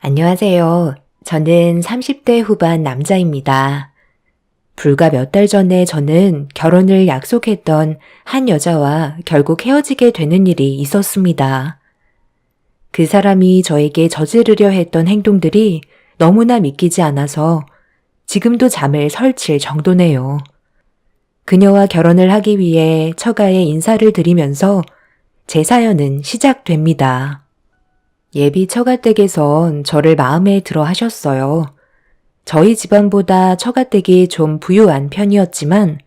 안녕하세요. 저는 30대 후반 남자입니다. 불과 몇 달 전에 저는 결혼을 약속했던 한 여자와 결국 헤어지게 되는 일이 있었습니다. 그 사람이 저에게 저지르려 했던 행동들이 너무나 믿기지 않아서 지금도 잠을 설칠 정도네요. 그녀와 결혼을 하기 위해 처가에 인사를 드리면서 제 사연은 시작됩니다. 예비 처가댁에선 저를 마음에 들어 하셨어요. 저희 집안보다 처가댁이 좀 부유한 편이었지만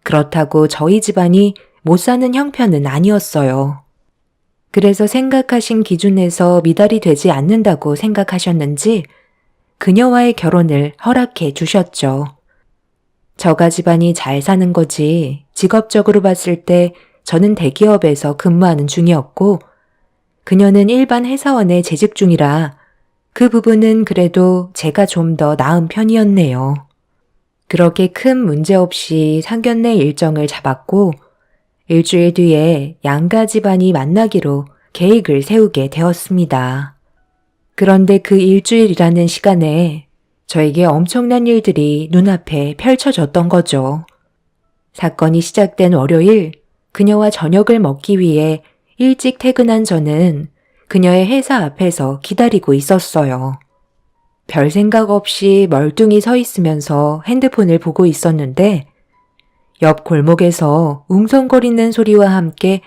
그렇다고 저희 집안이 못 사는 형편은 아니었어요. 그래서 생각하신 기준에서 미달이 되지 않는다고 생각하셨는지 그녀와의 결혼을 허락해 주셨죠. 저가 집안이 잘 사는 거지 직업적으로 봤을 때 저는 대기업에서 근무하는 중이었고 그녀는 일반 회사원에 재직 중이라 그 부분은 그래도 제가 좀 더 나은 편이었네요. 그렇게 큰 문제 없이 상견례 일정을 잡았고 일주일 뒤에 양가 집안이 만나기로 계획을 세우게 되었습니다. 그런데 그 일주일이라는 시간에 저에게 엄청난 일들이 눈앞에 펼쳐졌던 거죠. 사건이 시작된 월요일, 그녀와 저녁을 먹기 위해 일찍 퇴근한 저는 그녀의 회사 앞에서 기다리고 있었어요. 별 생각 없이 멀뚱히 서 있으면서 핸드폰을 보고 있었는데 옆 골목에서 웅성거리는 소리와 함께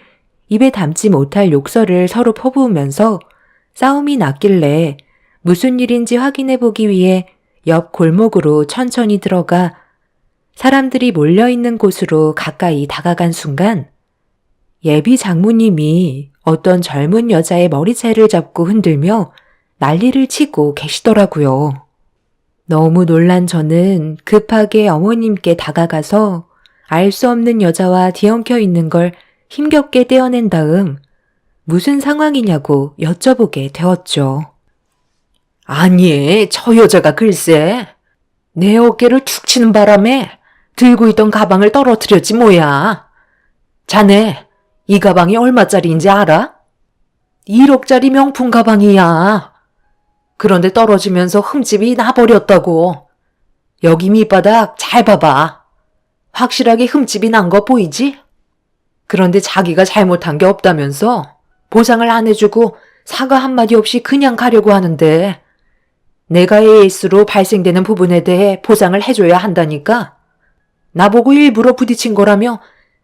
입에 담지 못할 욕설을 서로 퍼부으면서 싸움이 났길래 무슨 일인지 확인해 보기 위해 옆 골목으로 천천히 들어가 사람들이 몰려있는 곳으로 가까이 다가간 순간 예비 장모님이 어떤 젊은 여자의 머리채를 잡고 흔들며 난리를 치고 계시더라고요. 너무 놀란 저는 급하게 어머님께 다가가서 알 수 없는 여자와 뒤엉켜 있는 걸 힘겹게 떼어낸 다음 무슨 상황이냐고 여쭤보게 되었죠. 아니, 저 여자가 글쎄 내 어깨를 툭 치는 바람에 들고 있던 가방을 떨어뜨렸지 뭐야. 자네, 이 가방이 얼마짜리인지 알아? 1억짜리 명품 가방이야. 그런데 떨어지면서 흠집이 나버렸다고. 여기 밑바닥 잘 봐봐. 확실하게 흠집이 난 거 보이지? 그런데 자기가 잘못한 게 없다면서 보상을 안 해주고 사과 한마디 없이 그냥 가려고 하는데 내가 AS로 발생되는 부분에 대해 보상을 해줘야 한다니까. 나보고 일부러 부딪힌 거라며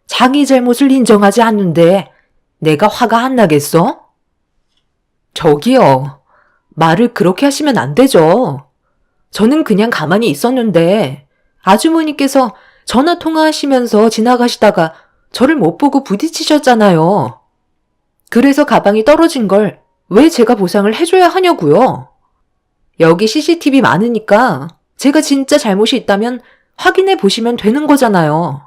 자기 잘못을 인정하지 않는데 내가 화가 안 나겠어? 저기요, 말을 그렇게 하시면 안 되죠. 저는 그냥 가만히 있었는데 아주머니께서 전화 통화하시면서 지나가시다가 저를 못 보고 부딪히셨잖아요. 그래서 가방이 떨어진 걸 왜 제가 보상을 해줘야 하냐고요. 여기 CCTV 많으니까 제가 진짜 잘못이 있다면 확인해 보시면 되는 거잖아요.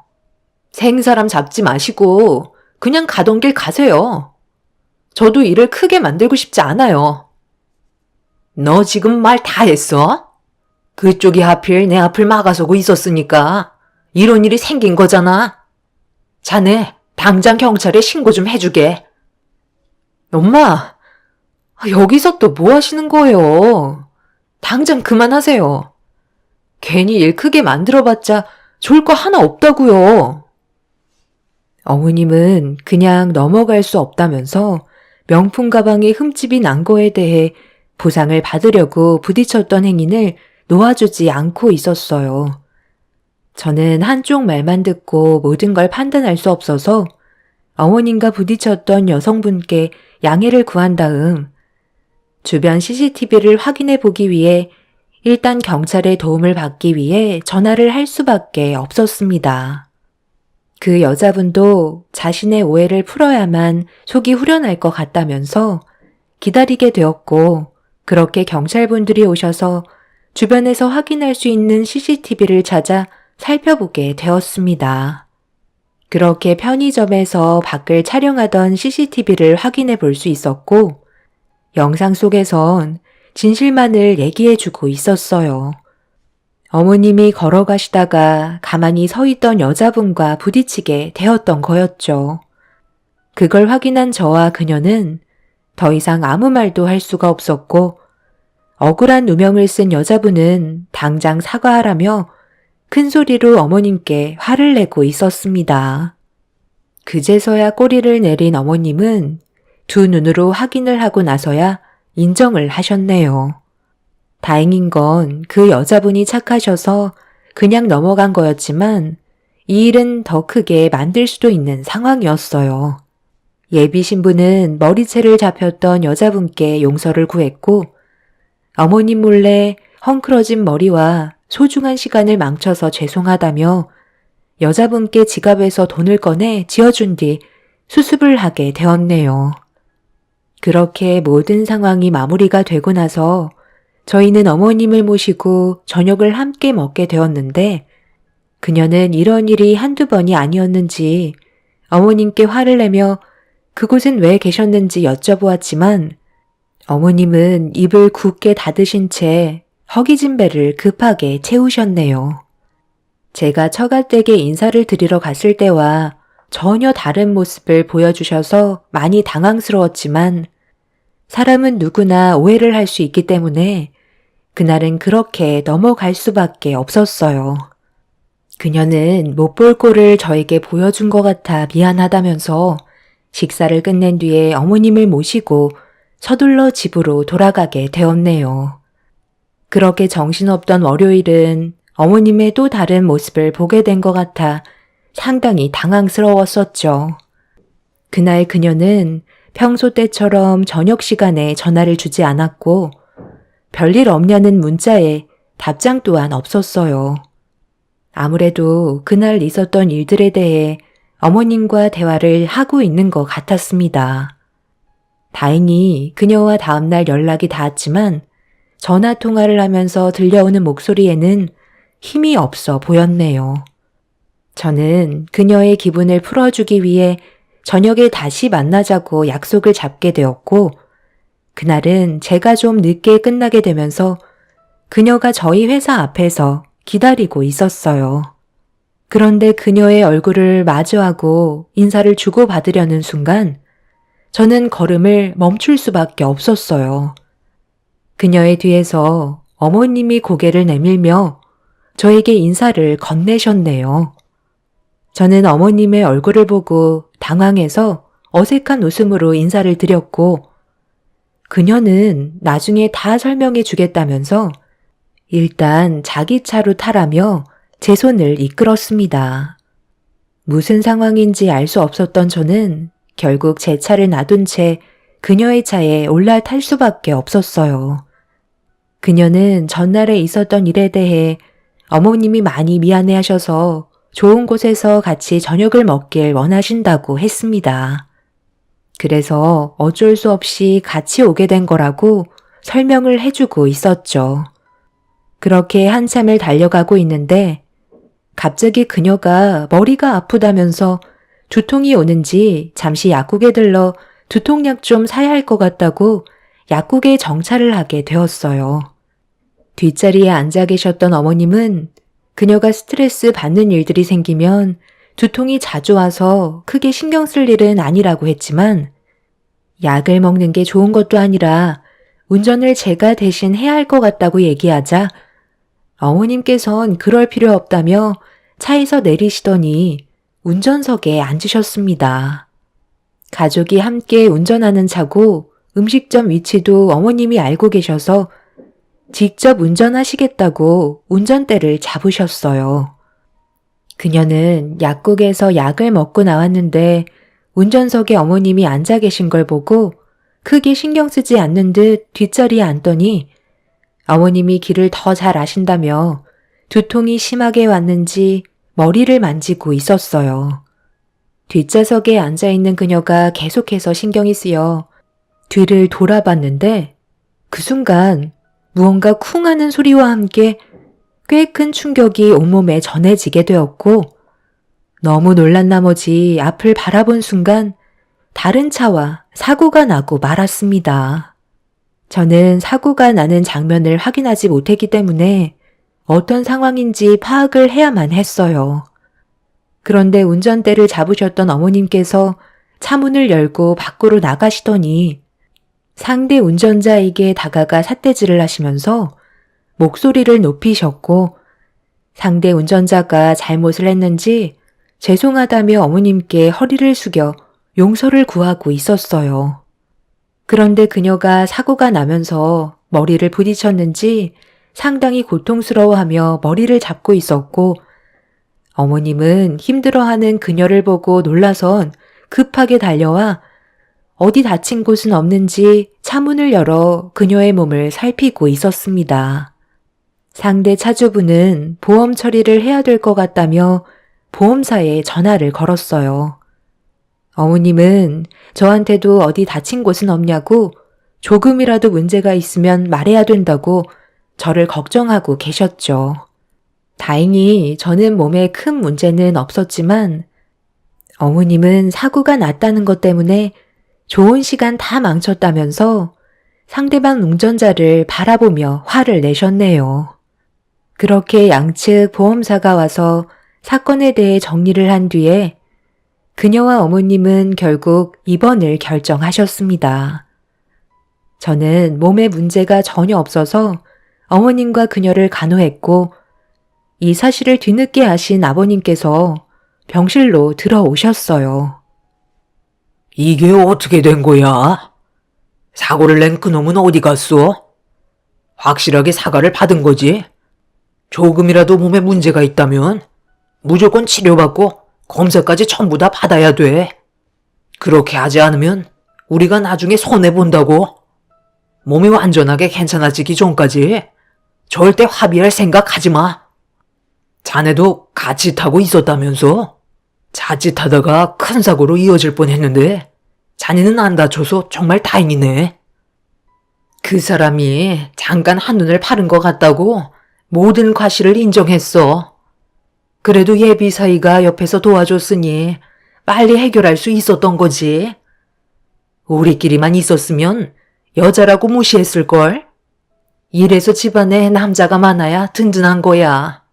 생사람 잡지 마시고 그냥 가던 길 가세요. 저도 일을 크게 만들고 싶지 않아요. 너 지금 말 다 했어? 그쪽이 하필 내 앞을 막아서고 있었으니까 이런 일이 생긴 거잖아. 자네 당장 경찰에 신고 좀 해주게. 엄마, 여기서 또 뭐 하시는 거예요? 당장 그만하세요. 괜히 일 크게 만들어봤자 좋을 거 하나 없다고요. 어머님은 그냥 넘어갈 수 없다면서 명품 가방에 흠집이 난 거에 대해 보상을 받으려고 부딪혔던 행인을 놓아주지 않고 있었어요. 저는 한쪽 말만 듣고 모든 걸 판단할 수 없어서 어머님과 부딪혔던 여성분께 양해를 구한 다음 주변 CCTV를 확인해 보기 위해 일단 경찰의 도움을 받기 위해 전화를 할 수밖에 없었습니다. 그 여자분도 자신의 오해를 풀어야만 속이 후련할 것 같다면서 기다리게 되었고 그렇게 경찰분들이 오셔서 주변에서 확인할 수 있는 CCTV를 찾아 살펴보게 되었습니다. 그렇게 편의점에서 밖을 촬영하던 CCTV를 확인해 볼 수 있었고 영상 속에선 진실만을 얘기해주고 있었어요. 어머님이 걸어가시다가 가만히 서 있던 여자분과 부딪히게 되었던 거였죠. 그걸 확인한 저와 그녀는 더 이상 아무 말도 할 수가 없었고 억울한 누명을 쓴 여자분은 당장 사과하라며 큰 소리로 어머님께 화를 내고 있었습니다. 그제서야 꼬리를 내린 어머님은 두 눈으로 확인을 하고 나서야 인정을 하셨네요. 다행인 건 그 여자분이 착하셔서 그냥 넘어간 거였지만 이 일은 더 크게 만들 수도 있는 상황이었어요. 예비 신부는 머리채를 잡혔던 여자분께 용서를 구했고 어머님 몰래 헝클어진 머리와 소중한 시간을 망쳐서 죄송하다며 여자분께 지갑에서 돈을 꺼내 지어준 뒤 수습을 하게 되었네요. 그렇게 모든 상황이 마무리가 되고 나서 저희는 어머님을 모시고 저녁을 함께 먹게 되었는데 그녀는 이런 일이 한두 번이 아니었는지 어머님께 화를 내며 그곳엔 왜 계셨는지 여쭤보았지만 어머님은 입을 굳게 닫으신 채 허기진 배를 급하게 채우셨네요. 제가 처갓댁에 인사를 드리러 갔을 때와 전혀 다른 모습을 보여주셔서 많이 당황스러웠지만 사람은 누구나 오해를 할 수 있기 때문에 그날은 그렇게 넘어갈 수밖에 없었어요. 그녀는 못 볼 꼴을 저에게 보여준 것 같아 미안하다면서 식사를 끝낸 뒤에 어머님을 모시고 서둘러 집으로 돌아가게 되었네요. 그렇게 정신없던 월요일은 어머님의 또 다른 모습을 보게 된 것 같아 상당히 당황스러웠었죠. 그날 그녀는 평소 때처럼 저녁 시간에 전화를 주지 않았고 별일 없냐는 문자에 답장 또한 없었어요. 아무래도 그날 있었던 일들에 대해 어머님과 대화를 하고 있는 것 같았습니다. 다행히 그녀와 다음날 연락이 닿았지만 전화 통화를 하면서 들려오는 목소리에는 힘이 없어 보였네요. 저는 그녀의 기분을 풀어주기 위해 저녁에 다시 만나자고 약속을 잡게 되었고 그날은 제가 좀 늦게 끝나게 되면서 그녀가 저희 회사 앞에서 기다리고 있었어요. 그런데 그녀의 얼굴을 마주하고 인사를 주고받으려는 순간 저는 걸음을 멈출 수밖에 없었어요. 그녀의 뒤에서 어머님이 고개를 내밀며 저에게 인사를 건네셨네요. 저는 어머님의 얼굴을 보고 당황해서 어색한 웃음으로 인사를 드렸고 그녀는 나중에 다 설명해 주겠다면서 일단 자기 차로 타라며 제 손을 이끌었습니다. 무슨 상황인지 알 수 없었던 저는 결국 제 차를 놔둔 채 그녀의 차에 올라탈 수밖에 없었어요. 그녀는 전날에 있었던 일에 대해 어머님이 많이 미안해하셔서 좋은 곳에서 같이 저녁을 먹길 원하신다고 했습니다. 그래서 어쩔 수 없이 같이 오게 된 거라고 설명을 해주고 있었죠. 그렇게 한참을 달려가고 있는데 갑자기 그녀가 머리가 아프다면서 두통이 오는지 잠시 약국에 들러 두통약 좀 사야 할 것 같다고 약국에 정차를 하게 되었어요. 뒷자리에 앉아 계셨던 어머님은 그녀가 스트레스 받는 일들이 생기면 두통이 자주 와서 크게 신경 쓸 일은 아니라고 했지만 약을 먹는 게 좋은 것도 아니라 운전을 제가 대신 해야 할 것 같다고 얘기하자 어머님께선 그럴 필요 없다며 차에서 내리시더니 운전석에 앉으셨습니다. 가족이 함께 운전하는 차고 음식점 위치도 어머님이 알고 계셔서 직접 운전하시겠다고 운전대를 잡으셨어요. 그녀는 약국에서 약을 먹고 나왔는데 운전석에 어머님이 앉아 계신 걸 보고 크게 신경 쓰지 않는 듯 뒷자리에 앉더니 어머님이 길을 더 잘 아신다며 두통이 심하게 왔는지 머리를 만지고 있었어요. 뒷좌석에 앉아있는 그녀가 계속해서 신경이 쓰여 뒤를 돌아봤는데 그 순간 무언가 쿵 하는 소리와 함께 꽤 큰 충격이 온몸에 전해지게 되었고 너무 놀란 나머지 앞을 바라본 순간 다른 차와 사고가 나고 말았습니다. 저는 사고가 나는 장면을 확인하지 못했기 때문에 어떤 상황인지 파악을 해야만 했어요. 그런데 운전대를 잡으셨던 어머님께서 차 문을 열고 밖으로 나가시더니 상대 운전자에게 다가가 삿대질을 하시면서 목소리를 높이셨고 상대 운전자가 잘못을 했는지 죄송하다며 어머님께 허리를 숙여 용서를 구하고 있었어요. 그런데 그녀가 사고가 나면서 머리를 부딪혔는지 상당히 고통스러워하며 머리를 잡고 있었고 어머님은 힘들어하는 그녀를 보고 놀라선 급하게 달려와 어디 다친 곳은 없는지 차문을 열어 그녀의 몸을 살피고 있었습니다. 상대 차주분은 보험 처리를 해야 될 것 같다며 보험사에 전화를 걸었어요. 어머님은 저한테도 어디 다친 곳은 없냐고 조금이라도 문제가 있으면 말해야 된다고 저를 걱정하고 계셨죠. 다행히 저는 몸에 큰 문제는 없었지만 어머님은 사고가 났다는 것 때문에 좋은 시간 다 망쳤다면서 상대방 운전자를 바라보며 화를 내셨네요. 그렇게 양측 보험사가 와서 사건에 대해 정리를 한 뒤에 그녀와 어머님은 결국 입원을 결정하셨습니다. 저는 몸에 문제가 전혀 없어서 어머님과 그녀를 간호했고 이 사실을 뒤늦게 아신 아버님께서 병실로 들어오셨어요. 이게 어떻게 된 거야? 사고를 낸 그놈은 어디 갔어? 확실하게 사과를 받은 거지? 조금이라도 몸에 문제가 있다면 무조건 치료받고 검사까지 전부 다 받아야 돼. 그렇게 하지 않으면 우리가 나중에 손해본다고. 몸이 완전하게 괜찮아지기 전까지 절대 합의할 생각하지 마. 자네도 같이 타고 있었다면서? 자칫하다가 큰 사고로 이어질 뻔했는데 자네는 안 다쳐서 정말 다행이네. 그 사람이 잠깐 한눈을 파른 것 같다고 모든 과실을 인정했어. 그래도 예비사이가 옆에서 도와줬으니 빨리 해결할 수 있었던 거지. 우리끼리만 있었으면 여자라고 무시했을걸? 이래서 집안에 남자가 많아야 든든한 거야.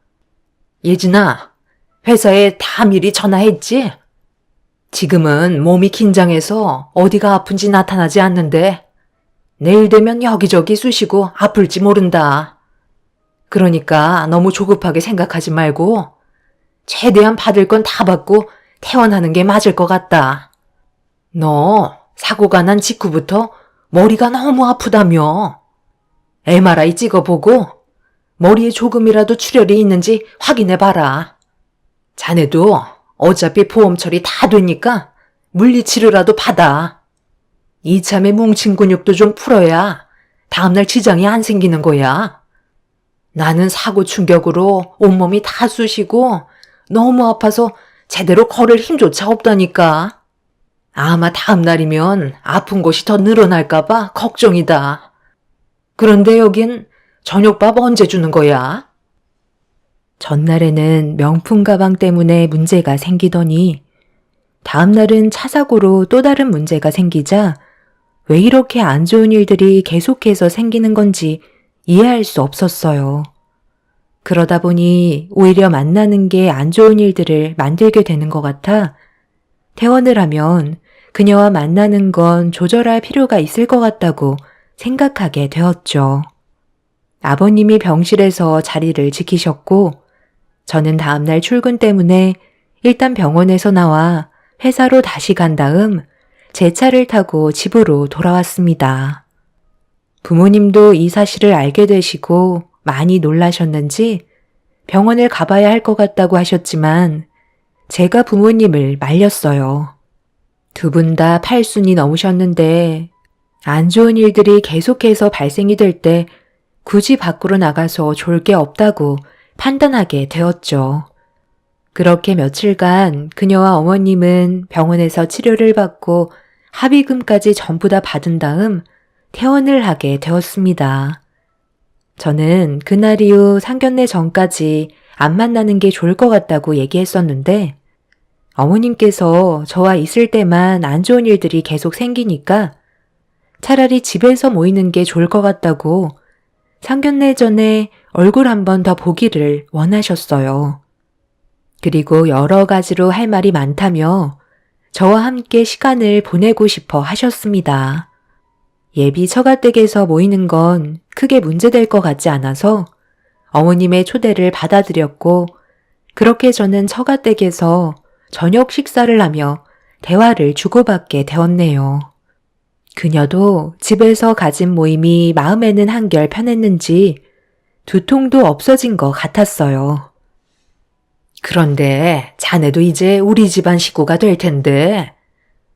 예진아, 회사에 다 미리 전화했지? 지금은 몸이 긴장해서 어디가 아픈지 나타나지 않는데 내일 되면 여기저기 쑤시고 아플지 모른다. 그러니까 너무 조급하게 생각하지 말고 최대한 받을 건 다 받고 퇴원하는 게 맞을 것 같다. 너 사고가 난 직후부터 머리가 너무 아프다며. MRI 찍어보고 머리에 조금이라도 출혈이 있는지 확인해봐라. 자네도 어차피 보험 처리 다 되니까 물리치료라도 받아. 이참에 뭉친 근육도 좀 풀어야 다음날 지장이 안 생기는 거야. 나는 사고 충격으로 온몸이 다 쑤시고 너무 아파서 제대로 걸을 힘조차 없다니까. 아마 다음날이면 아픈 곳이 더 늘어날까봐 걱정이다. 그런데 여긴 저녁밥 언제 주는 거야? 전날에는 명품 가방 때문에 문제가 생기더니 다음날은 차 사고로 또 다른 문제가 생기자 왜 이렇게 안 좋은 일들이 계속해서 생기는 건지 이해할 수 없었어요. 그러다 보니 오히려 만나는 게 안 좋은 일들을 만들게 되는 것 같아 퇴원을 하면 그녀와 만나는 건 조절할 필요가 있을 것 같다고 생각하게 되었죠. 아버님이 병실에서 자리를 지키셨고 저는 다음날 출근 때문에 일단 병원에서 나와 회사로 다시 간 다음 제 차를 타고 집으로 돌아왔습니다. 부모님도 이 사실을 알게 되시고 많이 놀라셨는지 병원을 가봐야 할 것 같다고 하셨지만 제가 부모님을 말렸어요. 두 분 다 80이 넘으셨는데 안 좋은 일들이 계속해서 발생이 될 때 굳이 밖으로 나가서 좋을 게 없다고 판단하게 되었죠. 그렇게 며칠간 그녀와 어머님은 병원에서 치료를 받고 합의금까지 전부 다 받은 다음 퇴원을 하게 되었습니다. 저는 그날 이후 상견례 전까지 안 만나는 게 좋을 것 같다고 얘기했었는데 어머님께서 저와 있을 때만 안 좋은 일들이 계속 생기니까 차라리 집에서 모이는 게 좋을 것 같다고 상견례 전에 얼굴 한 번 더 보기를 원하셨어요. 그리고 여러 가지로 할 말이 많다며 저와 함께 시간을 보내고 싶어 하셨습니다. 예비 처가댁에서 모이는 건 크게 문제될 것 같지 않아서 어머님의 초대를 받아들였고, 그렇게 저는 처가댁에서 저녁 식사를 하며 대화를 주고받게 되었네요. 그녀도 집에서 가진 모임이 마음에는 한결 편했는지 두통도 없어진 것 같았어요. 그런데 자네도 이제 우리 집안 식구가 될 텐데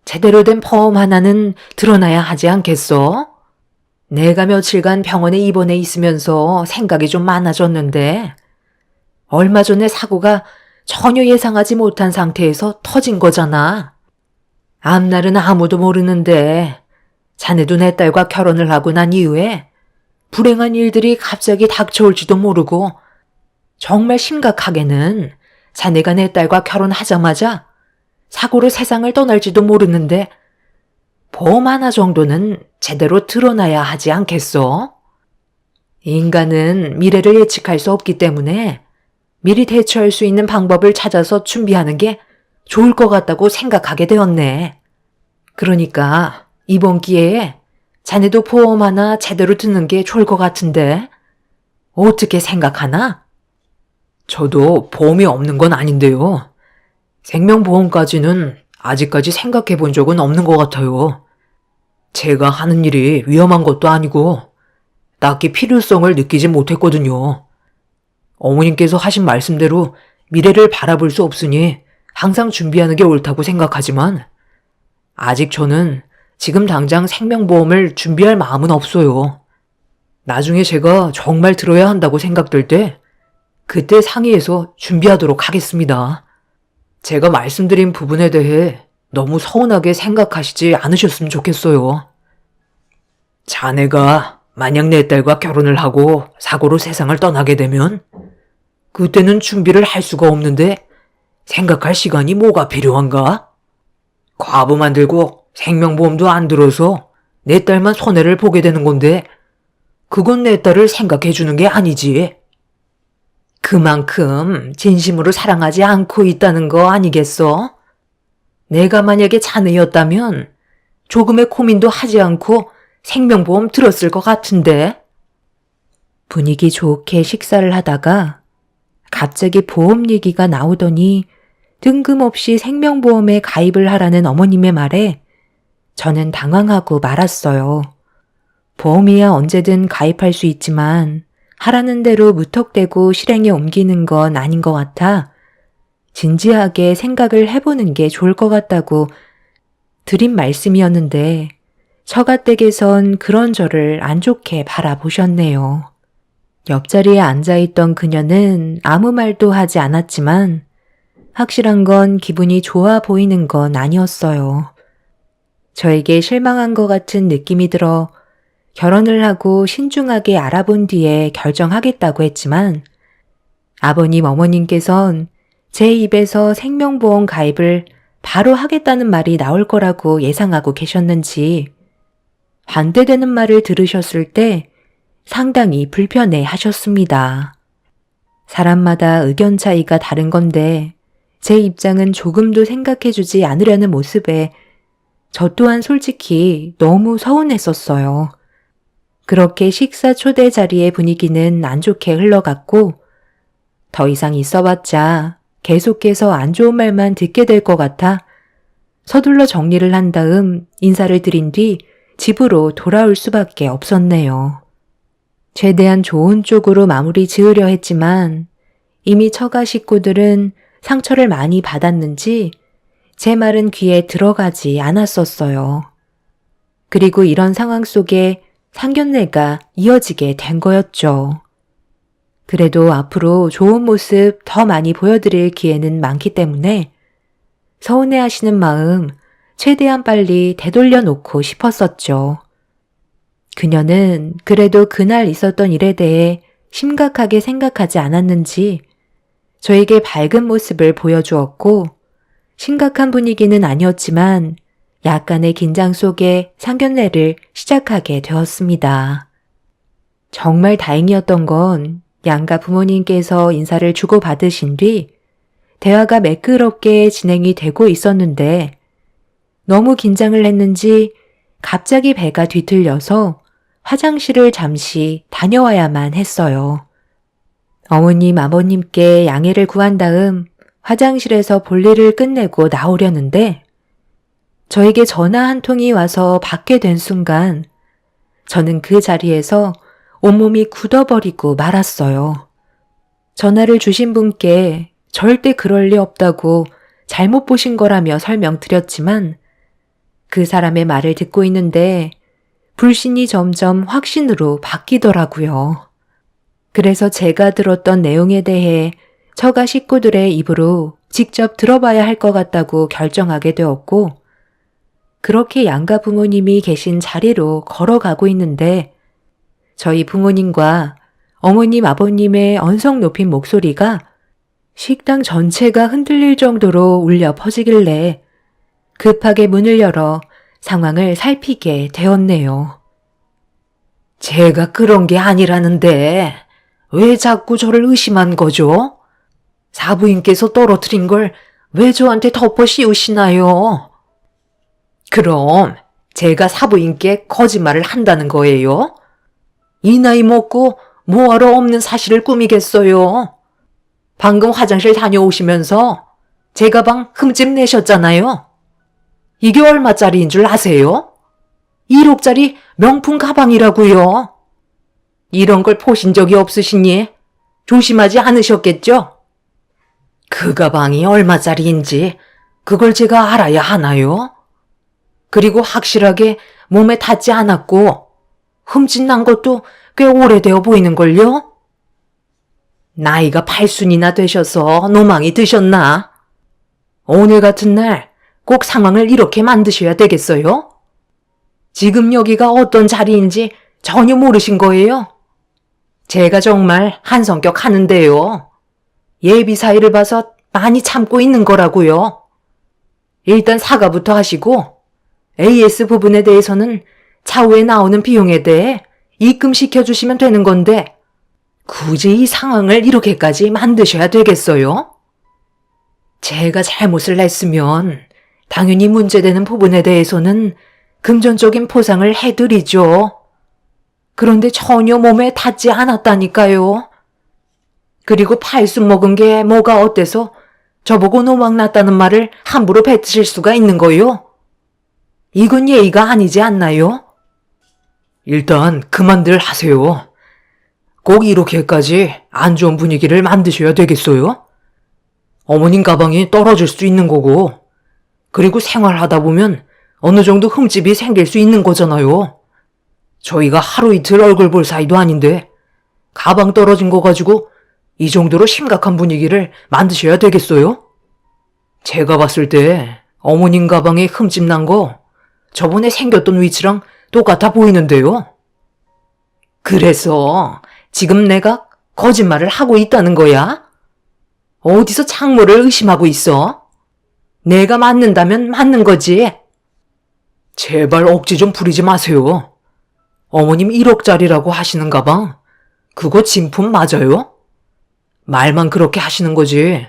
제대로 된 보험 하나는 드러나야 하지 않겠어? 내가 며칠간 병원에 입원해 있으면서 생각이 좀 많아졌는데 얼마 전에 사고가 전혀 예상하지 못한 상태에서 터진 거잖아. 앞날은 아무도 모르는데 자네도 내 딸과 결혼을 하고 난 이후에 불행한 일들이 갑자기 닥쳐올지도 모르고 정말 심각하게는 자네가 내 딸과 결혼하자마자 사고로 세상을 떠날지도 모르는데 보험 하나 정도는 제대로 드러나야 하지 않겠어? 인간은 미래를 예측할 수 없기 때문에 미리 대처할 수 있는 방법을 찾아서 준비하는 게 좋을 것 같다고 생각하게 되었네. 그러니까 이번 기회에 자네도 보험 하나 제대로 듣는 게 좋을 것 같은데 어떻게 생각하나? 저도 보험이 없는 건 아닌데요. 생명보험까지는 아직까지 생각해 본 적은 없는 것 같아요. 제가 하는 일이 위험한 것도 아니고 딱히 필요성을 느끼지 못했거든요. 어머님께서 하신 말씀대로 미래를 바라볼 수 없으니 항상 준비하는 게 옳다고 생각하지만 아직 저는 지금 당장 생명보험을 준비할 마음은 없어요. 나중에 제가 정말 들어야 한다고 생각될 때 그때 상의해서 준비하도록 하겠습니다. 제가 말씀드린 부분에 대해 너무 서운하게 생각하시지 않으셨으면 좋겠어요. 자네가 만약 내 딸과 결혼을 하고 사고로 세상을 떠나게 되면 그때는 준비를 할 수가 없는데 생각할 시간이 뭐가 필요한가? 과부 만들고 생명보험도 안 들어서 내 딸만 손해를 보게 되는 건데 그건 내 딸을 생각해 주는 게 아니지. 그만큼 진심으로 사랑하지 않고 있다는 거 아니겠어? 내가 만약에 자네였다면 조금의 고민도 하지 않고 생명보험 들었을 것 같은데. 분위기 좋게 식사를 하다가 갑자기 보험 얘기가 나오더니 뜬금없이 생명보험에 가입을 하라는 어머님의 말에 저는 당황하고 말았어요. 보험이야 언제든 가입할 수 있지만 하라는 대로 무턱대고 실행에 옮기는 건 아닌 것 같아 진지하게 생각을 해보는 게 좋을 것 같다고 드린 말씀이었는데 처가댁에선 그런 저를 안 좋게 바라보셨네요. 옆자리에 앉아있던 그녀는 아무 말도 하지 않았지만 확실한 건 기분이 좋아 보이는 건 아니었어요. 저에게 실망한 것 같은 느낌이 들어 결혼을 하고 신중하게 알아본 뒤에 결정하겠다고 했지만 아버님 어머님께선 제 입에서 생명보험 가입을 바로 하겠다는 말이 나올 거라고 예상하고 계셨는지 반대되는 말을 들으셨을 때 상당히 불편해 하셨습니다. 사람마다 의견 차이가 다른 건데 제 입장은 조금도 생각해주지 않으려는 모습에 저 또한 솔직히 너무 서운했었어요. 그렇게 식사 초대 자리의 분위기는 안 좋게 흘러갔고 더 이상 있어봤자 계속해서 안 좋은 말만 듣게 될 것 같아 서둘러 정리를 한 다음 인사를 드린 뒤 집으로 돌아올 수밖에 없었네요. 최대한 좋은 쪽으로 마무리 지으려 했지만 이미 처가 식구들은 상처를 많이 받았는지 제 말은 귀에 들어가지 않았었어요. 그리고 이런 상황 속에 상견례가 이어지게 된 거였죠. 그래도 앞으로 좋은 모습 더 많이 보여드릴 기회는 많기 때문에 서운해하시는 마음 최대한 빨리 되돌려 놓고 싶었었죠. 그녀는 그래도 그날 있었던 일에 대해 심각하게 생각하지 않았는지 저에게 밝은 모습을 보여주었고 심각한 분위기는 아니었지만 약간의 긴장 속에 상견례를 시작하게 되었습니다. 정말 다행이었던 건 양가 부모님께서 인사를 주고받으신 뒤 대화가 매끄럽게 진행이 되고 있었는데 너무 긴장을 했는지 갑자기 배가 뒤틀려서 화장실을 잠시 다녀와야만 했어요. 어머님, 아버님께 양해를 구한 다음 화장실에서 볼일을 끝내고 나오려는데 저에게 전화 한 통이 와서 받게 된 순간 저는 그 자리에서 온몸이 굳어버리고 말았어요. 전화를 주신 분께 절대 그럴 리 없다고 잘못 보신 거라며 설명드렸지만 그 사람의 말을 듣고 있는데 불신이 점점 확신으로 바뀌더라고요. 그래서 제가 들었던 내용에 대해 처가 식구들의 입으로 직접 들어봐야 할 것 같다고 결정하게 되었고 그렇게 양가 부모님이 계신 자리로 걸어가고 있는데 저희 부모님과 어머님, 아버님의 언성 높인 목소리가 식당 전체가 흔들릴 정도로 울려 퍼지길래 급하게 문을 열어 상황을 살피게 되었네요. 제가 그런 게 아니라는데 왜 자꾸 저를 의심한 거죠? 사부인께서 떨어뜨린 걸 왜 저한테 덮어 씌우시나요? 그럼 제가 사부인께 거짓말을 한다는 거예요? 이 나이 먹고 뭐하러 없는 사실을 꾸미겠어요? 방금 화장실 다녀오시면서 제 가방 흠집 내셨잖아요. 이게 얼마짜리인 줄 아세요? 1억짜리 명품 가방이라고요. 이런 걸 보신 적이 없으시니 조심하지 않으셨겠죠? 그 가방이 얼마짜리인지 그걸 제가 알아야 하나요? 그리고 확실하게 몸에 닿지 않았고 흠집 난 것도 꽤 오래되어 보이는걸요? 나이가 8순이나 되셔서 노망이 드셨나? 오늘 같은 날 꼭 상황을 이렇게 만드셔야 되겠어요? 지금 여기가 어떤 자리인지 전혀 모르신 거예요? 제가 정말 한성격 하는데요. 예비 사이를 봐서 많이 참고 있는 거라고요. 일단 사과부터 하시고 AS 부분에 대해서는 차후에 나오는 비용에 대해 입금시켜 주시면 되는 건데 굳이 이 상황을 이렇게까지 만드셔야 되겠어요? 제가 잘못을 했으면 당연히 문제되는 부분에 대해서는 금전적인 포상을 해드리죠. 그런데 전혀 몸에 닿지 않았다니까요. 그리고 팔순 먹은 게 뭐가 어때서 저보고 노망났다는 말을 함부로 뱉으실 수가 있는 거요? 이건 예의가 아니지 않나요? 일단 그만들 하세요. 꼭 이렇게까지 안 좋은 분위기를 만드셔야 되겠어요? 어머님 가방이 떨어질 수 있는 거고 그리고 생활하다 보면 어느 정도 흠집이 생길 수 있는 거잖아요. 저희가 하루 이틀 얼굴 볼 사이도 아닌데 가방 떨어진 거 가지고 이 정도로 심각한 분위기를 만드셔야 되겠어요? 제가 봤을 때 어머님 가방에 흠집 난 거 저번에 생겼던 위치랑 똑같아 보이는데요. 그래서 지금 내가 거짓말을 하고 있다는 거야? 어디서 창모를 의심하고 있어? 내가 맞는다면 맞는 거지. 제발 억지 좀 부리지 마세요. 어머님 1억짜리라고 하시는 가방 그거 진품 맞아요? 말만 그렇게 하시는 거지.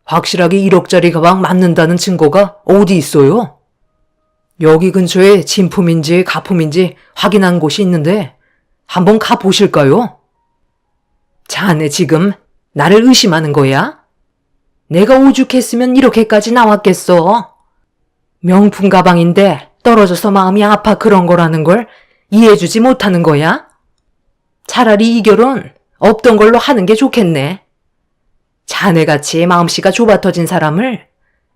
확실하게 1억짜리 가방 맞는다는 증거가 어디 있어요? 여기 근처에 진품인지 가품인지 확인한 곳이 있는데 한번 가보실까요? 자네 지금 나를 의심하는 거야? 내가 오죽했으면 이렇게까지 나왔겠어. 명품 가방인데 떨어져서 마음이 아파 그런 거라는 걸 이해해주지 못하는 거야? 차라리 이 결혼 없던 걸로 하는 게 좋겠네. 자네같이 마음씨가 좁아터진 사람을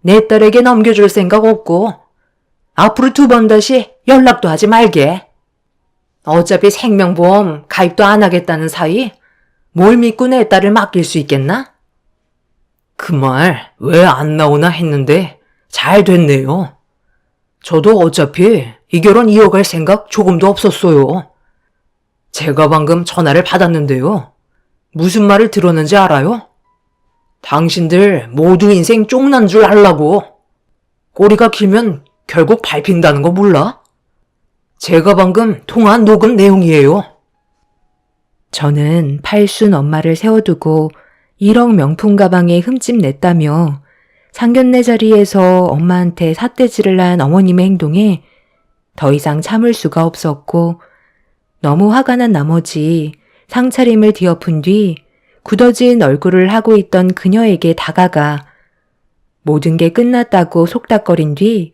내 딸에게 넘겨줄 생각 없고 앞으로 2번 다시 연락도 하지 말게. 어차피 생명보험 가입도 안 하겠다는 사이 뭘 믿고 내 딸을 맡길 수 있겠나? 그 말 왜 안 나오나 했는데 잘 됐네요. 저도 어차피 이 결혼 이어갈 생각 조금도 없었어요. 제가 방금 전화를 받았는데요. 무슨 말을 들었는지 알아요? 당신들 모두 인생 쫑난 줄 알라고. 꼬리가 길면 결국 밟힌다는 거 몰라? 제가 방금 통화한 녹음 내용이에요. 저는 팔순 엄마를 세워두고 1억 명품 가방에 흠집 냈다며 상견례 자리에서 엄마한테 삿대질을 한 어머님의 행동에 더 이상 참을 수가 없었고 너무 화가 난 나머지 상차림을 뒤엎은 뒤 굳어진 얼굴을 하고 있던 그녀에게 다가가 모든 게 끝났다고 속닥거린 뒤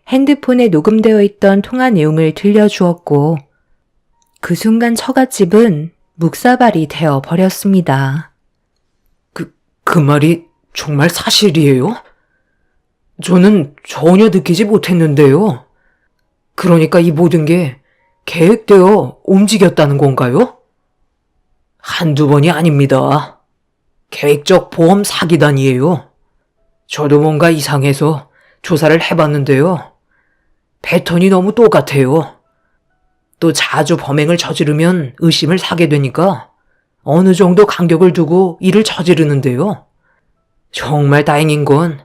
핸드폰에 녹음되어 있던 통화 내용을 들려주었고 그 순간 처갓집은 묵사발이 되어 버렸습니다. 그 말이 정말 사실이에요? 저는 전혀 느끼지 못했는데요. 그러니까 이 모든 게 계획되어 움직였다는 건가요? 한두 번이 아닙니다. 계획적 보험 사기단이에요. 저도 뭔가 이상해서 조사를 해봤는데요. 패턴이 너무 똑같아요. 또 자주 범행을 저지르면 의심을 사게 되니까 어느 정도 간격을 두고 일을 저지르는데요. 정말 다행인 건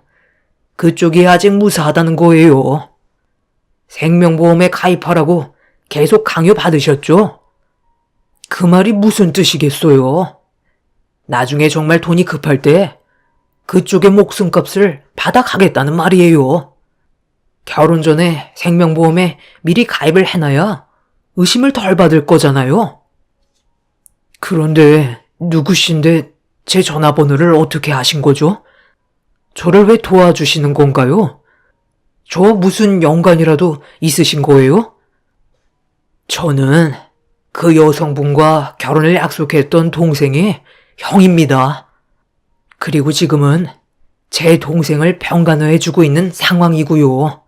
그쪽이 아직 무사하다는 거예요. 생명보험에 가입하라고 계속 강요받으셨죠? 그 말이 무슨 뜻이겠어요? 나중에 정말 돈이 급할 때 그쪽의 목숨값을 받아가겠다는 말이에요. 결혼 전에 생명보험에 미리 가입을 해놔야 의심을 덜 받을 거잖아요. 그런데 누구신데 제 전화번호를 어떻게 아신 거죠? 저를 왜 도와주시는 건가요? 저 무슨 연관이라도 있으신 거예요? 저는 그 여성분과 결혼을 약속했던 동생의 형입니다. 그리고 지금은 제 동생을 병간호해주고 있는 상황이고요.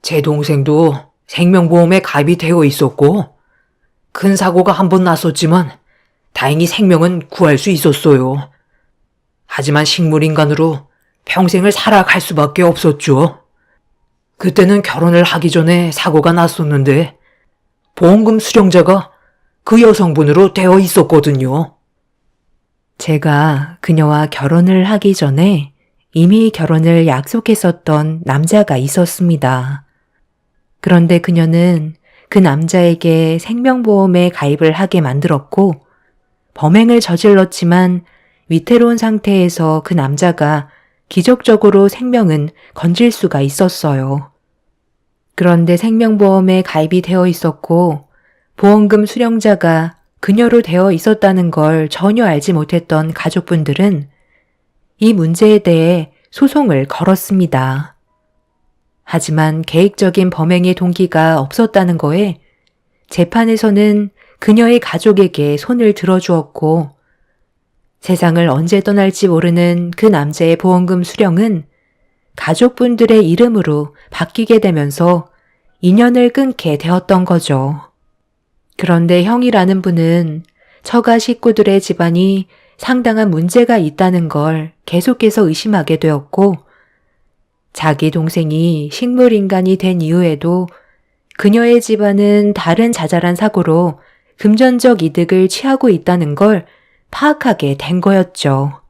제 동생도 생명보험에 가입이 되어 있었고 큰 사고가 한 번 났었지만 다행히 생명은 구할 수 있었어요. 하지만 식물인간으로 평생을 살아갈 수밖에 없었죠. 그때는 결혼을 하기 전에 사고가 났었는데 보험금 수령자가 그 여성분으로 되어 있었거든요. 제가 그녀와 결혼을 하기 전에 이미 결혼을 약속했었던 남자가 있었습니다. 그런데 그녀는 그 남자에게 생명보험에 가입을 하게 만들었고 범행을 저질렀지만 위태로운 상태에서 그 남자가 기적적으로 생명은 건질 수가 있었어요. 그런데 생명보험에 가입이 되어 있었고 보험금 수령자가 그녀로 되어 있었다는 걸 전혀 알지 못했던 가족분들은 이 문제에 대해 소송을 걸었습니다. 하지만 계획적인 범행의 동기가 없었다는 거에 재판에서는 그녀의 가족에게 손을 들어주었고 세상을 언제 떠날지 모르는 그 남자의 보험금 수령은 가족분들의 이름으로 바뀌게 되면서 인연을 끊게 되었던 거죠. 그런데 형이라는 분은 처가 식구들의 집안이 상당한 문제가 있다는 걸 계속해서 의심하게 되었고 자기 동생이 식물인간이 된 이후에도 그녀의 집안은 다른 자잘한 사고로 금전적 이득을 취하고 있다는 걸 파악하게 된 거였죠.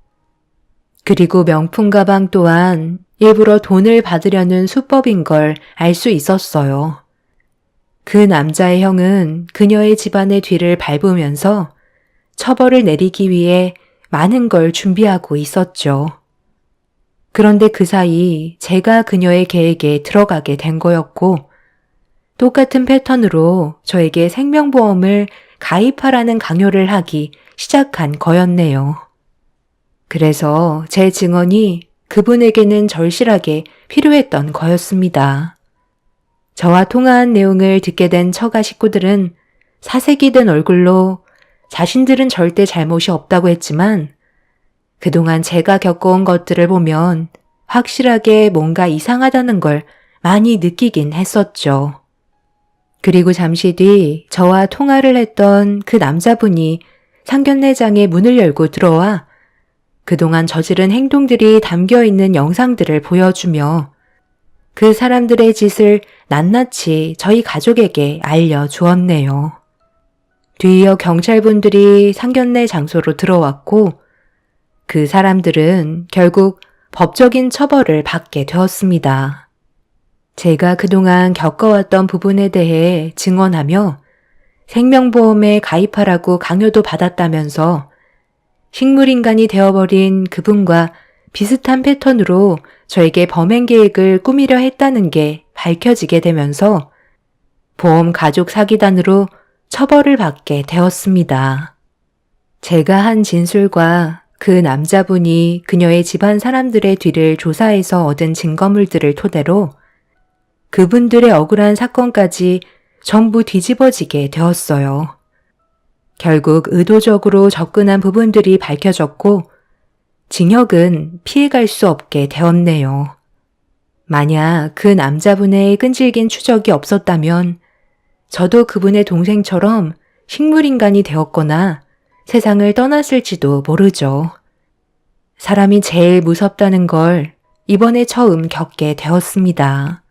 그리고 명품 가방 또한 일부러 돈을 받으려는 수법인 걸 알 수 있었어요. 그 남자의 형은 그녀의 집안의 뒤를 밟으면서 처벌을 내리기 위해 많은 걸 준비하고 있었죠. 그런데 그 사이 제가 그녀의 계획에 들어가게 된 거였고 똑같은 패턴으로 저에게 생명보험을 가입하라는 강요를 하기 시작한 거였네요. 그래서 제 증언이 그분에게는 절실하게 필요했던 거였습니다. 저와 통화한 내용을 듣게 된 처가 식구들은 사색이 된 얼굴로 자신들은 절대 잘못이 없다고 했지만 그동안 제가 겪어온 것들을 보면 확실하게 뭔가 이상하다는 걸 많이 느끼긴 했었죠. 그리고 잠시 뒤 저와 통화를 했던 그 남자분이 상견례장의 문을 열고 들어와 그동안 저지른 행동들이 담겨있는 영상들을 보여주며 그 사람들의 짓을 낱낱이 저희 가족에게 알려주었네요. 뒤이어 경찰분들이 상견례 장소로 들어왔고 그 사람들은 결국 법적인 처벌을 받게 되었습니다. 제가 그동안 겪어왔던 부분에 대해 증언하며 생명보험에 가입하라고 강요도 받았다면서 식물인간이 되어버린 그분과 비슷한 패턴으로 저에게 범행 계획을 꾸미려 했다는 게 밝혀지게 되면서 보험 가족 사기단으로 처벌을 받게 되었습니다. 제가 한 진술과 그 남자분이 그녀의 집안 사람들의 뒤를 조사해서 얻은 증거물들을 토대로 그분들의 억울한 사건까지 전부 뒤집어지게 되었어요. 결국 의도적으로 접근한 부분들이 밝혀졌고 징역은 피해갈 수 없게 되었네요. 만약 그 남자분의 끈질긴 추적이 없었다면 저도 그분의 동생처럼 식물인간이 되었거나 세상을 떠났을지도 모르죠. 사람이 제일 무섭다는 걸 이번에 처음 겪게 되었습니다.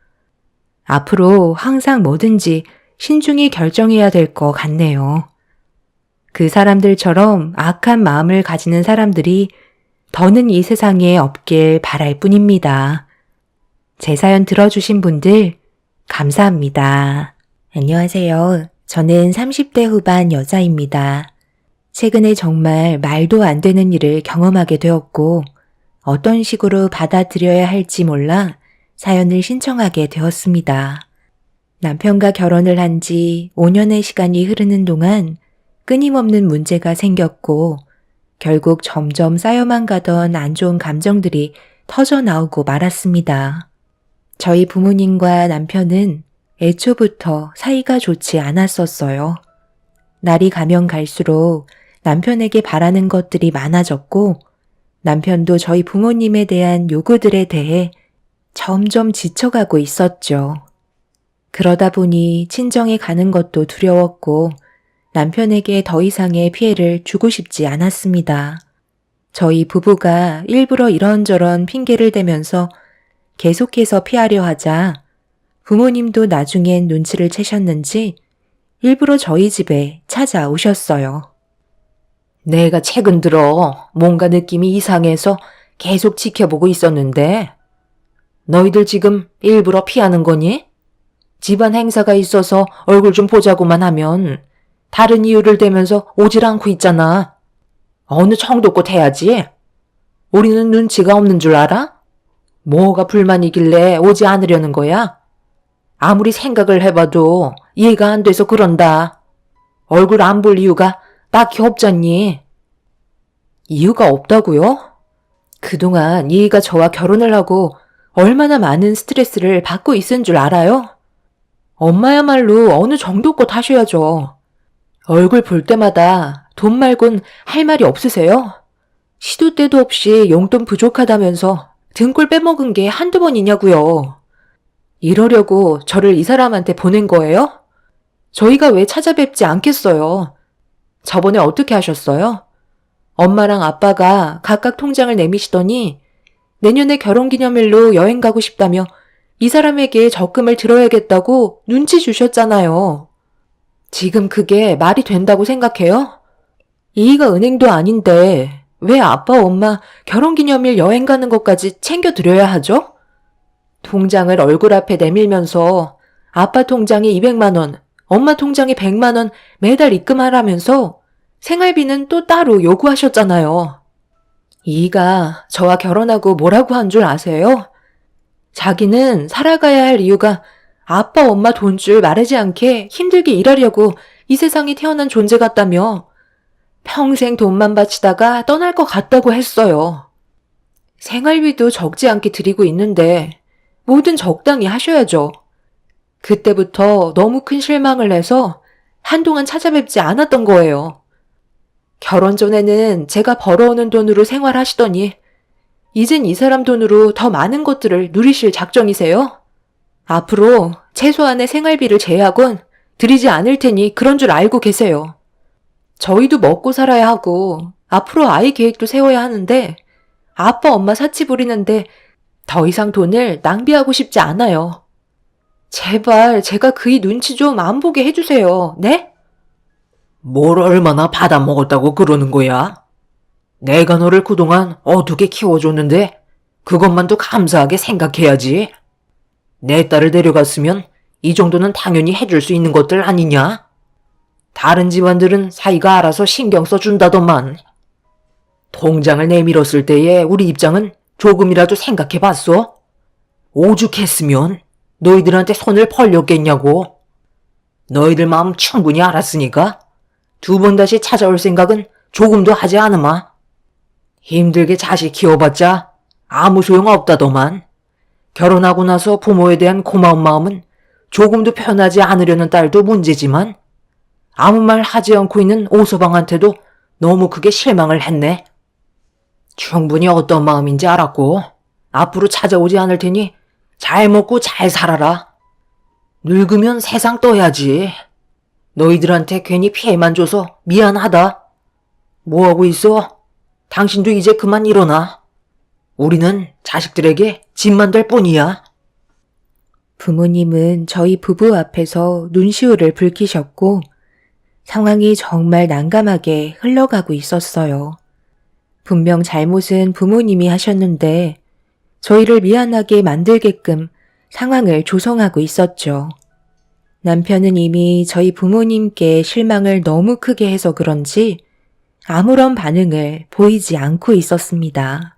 앞으로 항상 뭐든지 신중히 결정해야 될 것 같네요. 그 사람들처럼 악한 마음을 가지는 사람들이 더는 이 세상에 없길 바랄 뿐입니다. 제 사연 들어주신 분들 감사합니다. 안녕하세요. 저는 30대 후반 여자입니다. 최근에 정말 말도 안 되는 일을 경험하게 되었고 어떤 식으로 받아들여야 할지 몰라 사연을 신청하게 되었습니다. 남편과 결혼을 한 지 5년의 시간이 흐르는 동안 끊임없는 문제가 생겼고 결국 점점 쌓여만 가던 안 좋은 감정들이 터져 나오고 말았습니다. 저희 부모님과 남편은 애초부터 사이가 좋지 않았었어요. 날이 가면 갈수록 남편에게 바라는 것들이 많아졌고 남편도 저희 부모님에 대한 요구들에 대해 점점 지쳐가고 있었죠. 그러다 보니 친정에 가는 것도 두려웠고 남편에게 더 이상의 피해를 주고 싶지 않았습니다. 저희 부부가 일부러 이런저런 핑계를 대면서 계속해서 피하려 하자 부모님도 나중엔 눈치를 채셨는지 일부러 저희 집에 찾아오셨어요. 내가 최근 들어 뭔가 느낌이 이상해서 계속 지켜보고 있었는데 너희들 지금 일부러 피하는 거니? 집안 행사가 있어서 얼굴 좀 보자고만 하면 다른 이유를 대면서 오질 않고 있잖아. 어느 정도껏 해야지. 우리는 눈치가 없는 줄 알아? 뭐가 불만이길래 오지 않으려는 거야? 아무리 생각을 해봐도 이해가 안 돼서 그런다. 얼굴 안 볼 이유가 딱히 없잖니. 이유가 없다고요? 그동안 이희가 저와 결혼을 하고 얼마나 많은 스트레스를 받고 있은 줄 알아요? 엄마야말로 어느 정도껏 하셔야죠. 얼굴 볼 때마다 돈 말곤 할 말이 없으세요? 시도 때도 없이 용돈 부족하다면서 등골 빼먹은 게 한두 번이냐고요. 이러려고 저를 이 사람한테 보낸 거예요? 저희가 왜 찾아뵙지 않겠어요? 저번에 어떻게 하셨어요? 엄마랑 아빠가 각각 통장을 내미시더니 내년에 결혼기념일로 여행 가고 싶다며 이 사람에게 적금을 들어야겠다고 눈치 주셨잖아요. 지금 그게 말이 된다고 생각해요? 이희가 은행도 아닌데 왜 아빠 엄마 결혼기념일 여행 가는 것까지 챙겨드려야 하죠? 통장을 얼굴 앞에 내밀면서 아빠 통장에 200만 원, 엄마 통장에 100만 원 매달 입금하라면서 생활비는 또 따로 요구하셨잖아요. 이희가 저와 결혼하고 뭐라고 한 줄 아세요? 자기는 살아가야 할 이유가 아빠 엄마 돈줄 마르지 않게 힘들게 일하려고 이 세상에 태어난 존재 같다며 평생 돈만 바치다가 떠날 것 같다고 했어요. 생활비도 적지 않게 드리고 있는데 뭐든 적당히 하셔야죠. 그때부터 너무 큰 실망을 해서 한동안 찾아뵙지 않았던 거예요. 결혼 전에는 제가 벌어오는 돈으로 생활하시더니 이젠 이 사람 돈으로 더 많은 것들을 누리실 작정이세요? 앞으로 최소한의 생활비를 제외하곤 드리지 않을 테니 그런 줄 알고 계세요. 저희도 먹고 살아야 하고 앞으로 아이 계획도 세워야 하는데 아빠 엄마 사치 부리는데 더 이상 돈을 낭비하고 싶지 않아요. 제발 제가 그이 눈치 좀 안 보게 해주세요. 네? 뭘 얼마나 받아먹었다고 그러는 거야? 내가 너를 그동안 어떻게 키워줬는데 그것만도 감사하게 생각해야지. 내 딸을 데려갔으면 이 정도는 당연히 해줄 수 있는 것들 아니냐? 다른 집안들은 사이가 알아서 신경 써준다더만. 통장을 내밀었을 때의 우리 입장은 조금이라도 생각해봤어? 오죽했으면 너희들한테 손을 벌렸겠냐고. 너희들 마음 충분히 알았으니까 두 번 다시 찾아올 생각은 조금도 하지 않으마. 힘들게 자식 키워봤자 아무 소용 없다더만. 결혼하고 나서 부모에 대한 고마운 마음은 조금도 표현하지 않으려는 딸도 문제지만 아무 말 하지 않고 있는 오서방한테도 너무 크게 실망을 했네. 충분히 어떤 마음인지 알았고 앞으로 찾아오지 않을 테니 잘 먹고 잘 살아라. 늙으면 세상 떠야지. 너희들한테 괜히 피해만 줘서 미안하다. 뭐하고 있어? 당신도 이제 그만 일어나. 우리는 자식들에게 짐만 될 뿐이야. 부모님은 저희 부부 앞에서 눈시울을 붉히셨고 상황이 정말 난감하게 흘러가고 있었어요. 분명 잘못은 부모님이 하셨는데 저희를 미안하게 만들게끔 상황을 조성하고 있었죠. 남편은 이미 저희 부모님께 실망을 너무 크게 해서 그런지 아무런 반응을 보이지 않고 있었습니다.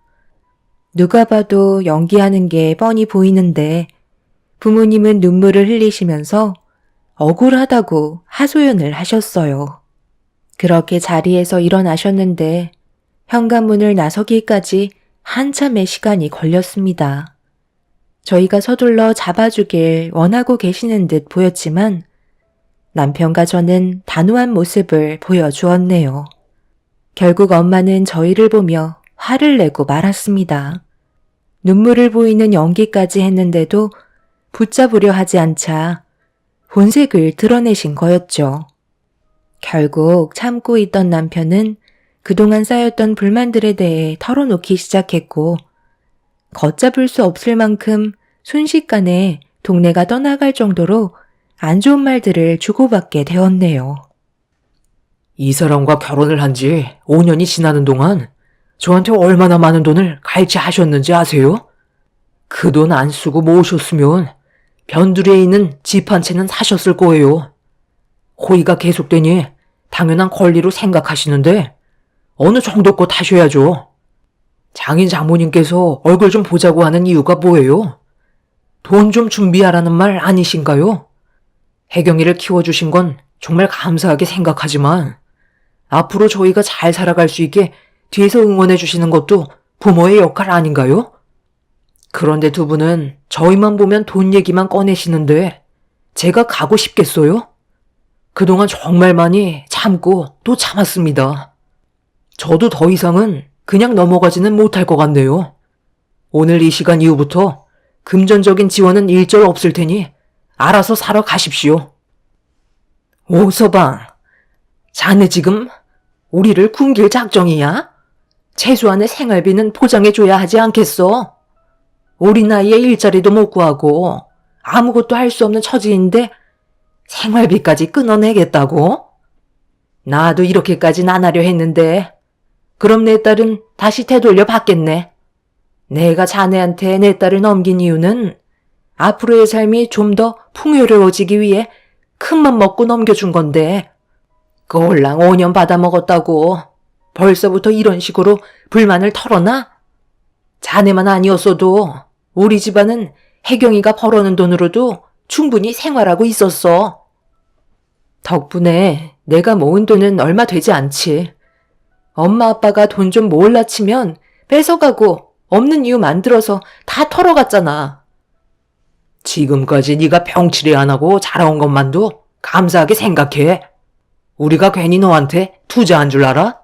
누가 봐도 연기하는 게 뻔히 보이는데 부모님은 눈물을 흘리시면서 억울하다고 하소연을 하셨어요. 그렇게 자리에서 일어나셨는데 현관문을 나서기까지 한참의 시간이 걸렸습니다. 저희가 서둘러 잡아주길 원하고 계시는 듯 보였지만 남편과 저는 단호한 모습을 보여주었네요. 결국 엄마는 저희를 보며 화를 내고 말았습니다. 눈물을 보이는 연기까지 했는데도 붙잡으려 하지 않자 본색을 드러내신 거였죠. 결국 참고 있던 남편은 그동안 쌓였던 불만들에 대해 털어놓기 시작했고 걷잡을 수 없을 만큼 순식간에 동네가 떠나갈 정도로 안 좋은 말들을 주고받게 되었네요. 이 사람과 결혼을 한 지 5년이 지나는 동안 저한테 얼마나 많은 돈을 갈취하셨는지 아세요? 그 돈 안 쓰고 모으셨으면 변두리에 있는 집 한 채는 사셨을 거예요. 호의가 계속되니 당연한 권리로 생각하시는데 어느 정도껏 하셔야죠. 장인 장모님께서 얼굴 좀 보자고 하는 이유가 뭐예요? 돈 좀 준비하라는 말 아니신가요? 혜경이를 키워주신 건 정말 감사하게 생각하지만 앞으로 저희가 잘 살아갈 수 있게 뒤에서 응원해 주시는 것도 부모의 역할 아닌가요? 그런데 두 분은 저희만 보면 돈 얘기만 꺼내시는데 제가 가고 싶겠어요? 그동안 정말 많이 참고 또 참았습니다. 저도 더 이상은 그냥 넘어가지는 못할 것 같네요. 오늘 이 시간 이후부터 금전적인 지원은 일절 없을 테니 알아서 살아 가십시오. 오서방, 자네 지금 우리를 굶길 작정이야? 최소한의 생활비는 보장해줘야 하지 않겠어? 우리 나이에 일자리도 못 구하고 아무것도 할 수 없는 처지인데 생활비까지 끊어내겠다고? 나도 이렇게까진 안 하려 했는데 그럼 내 딸은 다시 되돌려 받겠네. 내가 자네한테 내 딸을 넘긴 이유는 앞으로의 삶이 좀 더 풍요로워지기 위해 큰맘 먹고 넘겨준 건데 꼴랑 5년 받아먹었다고 벌써부터 이런 식으로 불만을 털어놔? 자네만 아니었어도 우리 집안은 혜경이가 벌어오는 돈으로도 충분히 생활하고 있었어. 덕분에 내가 모은 돈은 얼마 되지 않지. 엄마 아빠가 돈 좀 모을라 치면 뺏어가고 없는 이유 만들어서 다 털어갔잖아. 지금까지 네가 병치레 안 하고 자라온 것만도 감사하게 생각해. 우리가 괜히 너한테 투자한 줄 알아?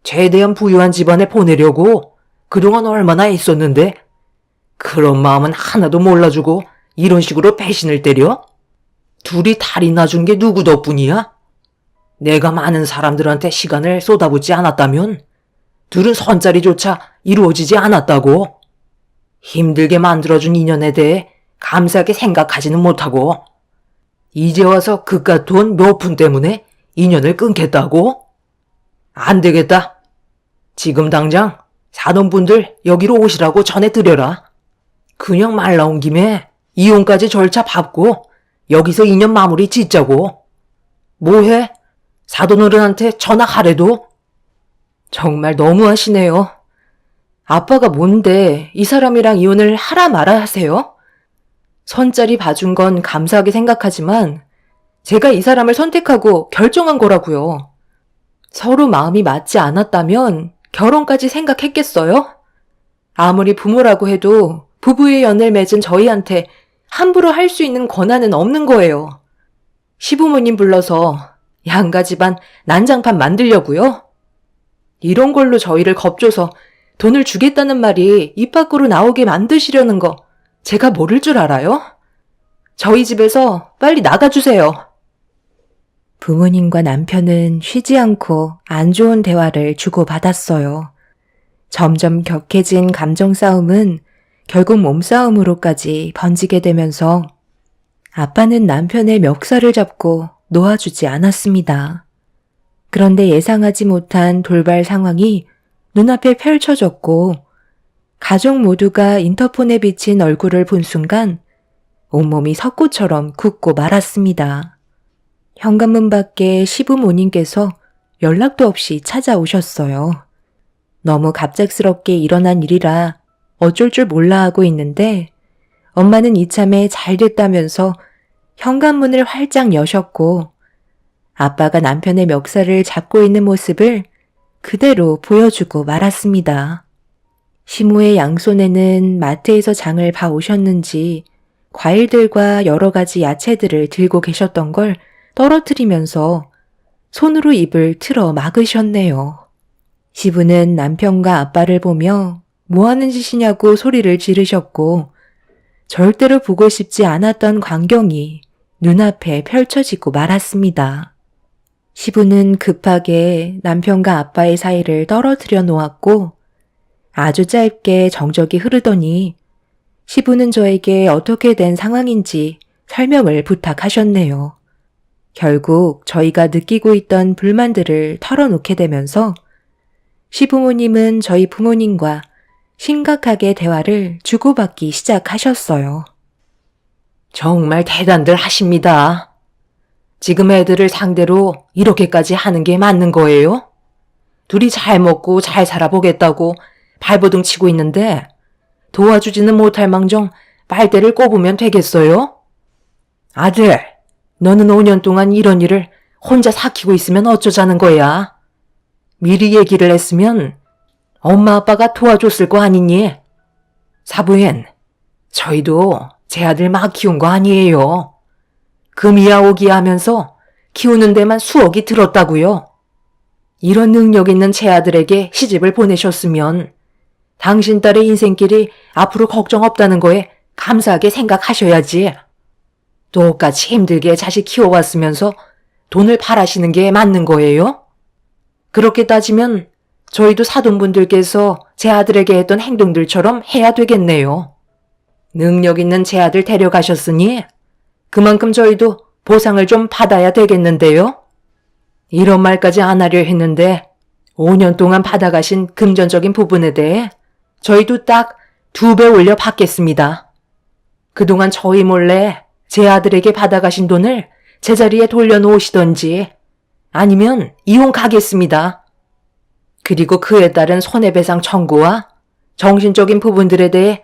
최대한 부유한 집안에 보내려고 그동안 얼마나 애썼는데 그런 마음은 하나도 몰라주고 이런 식으로 배신을 때려? 둘이 탈이 나준 게 누구 덕분이야? 내가 많은 사람들한테 시간을 쏟아붓지 않았다면 둘은 선자리조차 이루어지지 않았다고. 힘들게 만들어준 인연에 대해 감사하게 생각하지는 못하고 이제 와서 그깟 돈 몇 푼 때문에 인연을 끊겠다고? 안 되겠다. 지금 당장 사돈 분들 여기로 오시라고 전해드려라. 그냥 말 나온 김에 이혼까지 절차 밟고 여기서 인연 마무리 짓자고. 뭐해? 사돈 어른한테 전화하래도? 정말 너무하시네요. 아빠가 뭔데 이 사람이랑 이혼을 하라 마라 하세요? 선자리 봐준 건 감사하게 생각하지만 제가 이 사람을 선택하고 결정한 거라고요. 서로 마음이 맞지 않았다면 결혼까지 생각했겠어요? 아무리 부모라고 해도 부부의 연을 맺은 저희한테 함부로 할 수 있는 권한은 없는 거예요. 시부모님 불러서 양가 집안 난장판 만들려고요? 이런 걸로 저희를 겁줘서 돈을 주겠다는 말이 입 밖으로 나오게 만드시려는 거 제가 모를 줄 알아요? 저희 집에서 빨리 나가주세요. 부모님과 남편은 쉬지 않고 안 좋은 대화를 주고받았어요. 점점 격해진 감정 싸움은 결국 몸싸움으로까지 번지게 되면서 아빠는 남편의 멱살을 잡고 놓아주지 않았습니다. 그런데 예상하지 못한 돌발 상황이 눈앞에 펼쳐졌고 가족 모두가 인터폰에 비친 얼굴을 본 순간 온몸이 석고처럼 굳고 말았습니다. 현관문 밖에 시부모님께서 연락도 없이 찾아오셨어요. 너무 갑작스럽게 일어난 일이라 어쩔 줄 몰라 하고 있는데 엄마는 이참에 잘 됐다면서 현관문을 활짝 여셨고 아빠가 남편의 멱살을 잡고 있는 모습을 그대로 보여주고 말았습니다. 시모의 양손에는 마트에서 장을 봐오셨는지 과일들과 여러 가지 야채들을 들고 계셨던 걸 떨어뜨리면서 손으로 입을 틀어 막으셨네요. 시부는 남편과 아빠를 보며 뭐 하는 짓이냐고 소리를 지르셨고 절대로 보고 싶지 않았던 광경이 눈앞에 펼쳐지고 말았습니다. 시부는 급하게 남편과 아빠의 사이를 떨어뜨려 놓았고 아주 짧게 정적이 흐르더니 시부는 저에게 어떻게 된 상황인지 설명을 부탁하셨네요. 결국 저희가 느끼고 있던 불만들을 털어놓게 되면서 시부모님은 저희 부모님과 심각하게 대화를 주고받기 시작하셨어요. 정말 대단들 하십니다. 지금 애들을 상대로 이렇게까지 하는 게 맞는 거예요? 둘이 잘 먹고 잘 살아보겠다고 발버둥 치고 있는데 도와주지는 못할 망정 빨대를 꼽으면 되겠어요? 아들, 너는 5년 동안 이런 일을 혼자 삭히고 있으면 어쩌자는 거야? 미리 얘기를 했으면 엄마 아빠가 도와줬을 거 아니니? 사부인, 저희도 제 아들 막 키운 거 아니에요. 금이야 오기야 하면서 키우는 데만 수억이 들었다고요. 이런 능력 있는 제 아들에게 시집을 보내셨으면 당신 딸의 인생길이 앞으로 걱정 없다는 거에 감사하게 생각하셔야지. 똑같이 힘들게 자식 키워왔으면서 돈을 바라시는 게 맞는 거예요? 그렇게 따지면 저희도 사돈분들께서 제 아들에게 했던 행동들처럼 해야 되겠네요. 능력 있는 제 아들 데려가셨으니 그만큼 저희도 보상을 좀 받아야 되겠는데요? 이런 말까지 안 하려 했는데 5년 동안 받아가신 금전적인 부분에 대해 저희도 딱 2배 올려 받겠습니다. 그동안 저희 몰래 제 아들에게 받아가신 돈을 제자리에 돌려놓으시던지 아니면 이혼 가겠습니다. 그리고 그에 따른 손해배상 청구와 정신적인 부분들에 대해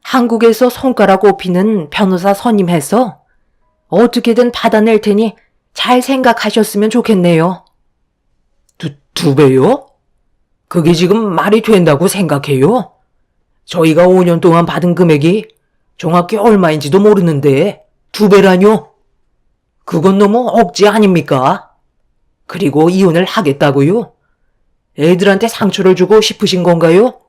한국에서 손가락 꼽히는 변호사 선임해서 어떻게든 받아낼 테니 잘 생각하셨으면 좋겠네요. 두 배요? 그게 지금 말이 된다고 생각해요? 저희가 5년 동안 받은 금액이 정확히 얼마인지도 모르는데 2배라뇨? 그건 너무 억지 아닙니까? 그리고 이혼을 하겠다고요? 애들한테 상처를 주고 싶으신 건가요?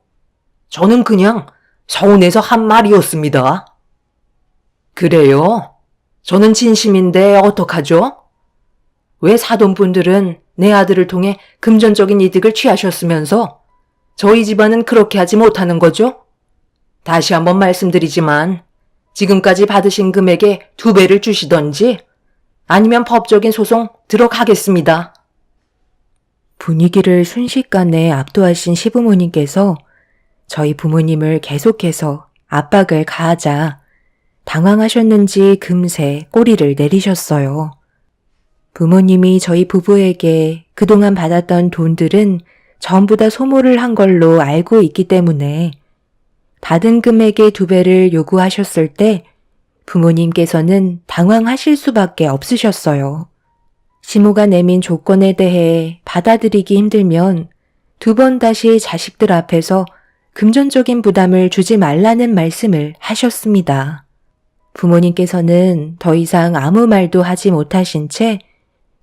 저는 그냥 서운해서 한 말이었습니다. 그래요? 저는 진심인데 어떡하죠? 왜 사돈분들은 내 아들을 통해 금전적인 이득을 취하셨으면서 저희 집안은 그렇게 하지 못하는 거죠? 다시 한번 말씀드리지만 지금까지 받으신 금액의 2배를 주시던지 아니면 법적인 소송 들어가겠습니다. 분위기를 순식간에 압도하신 시부모님께서 저희 부모님을 계속해서 압박을 가하자 당황하셨는지 금세 꼬리를 내리셨어요. 부모님이 저희 부부에게 그동안 받았던 돈들은 전부 다 소모를 한 걸로 알고 있기 때문에 받은 금액의 2배를 요구하셨을 때 부모님께서는 당황하실 수밖에 없으셨어요. 시모가 내민 조건에 대해 받아들이기 힘들면 2번 다시 자식들 앞에서 금전적인 부담을 주지 말라는 말씀을 하셨습니다. 부모님께서는 더 이상 아무 말도 하지 못하신 채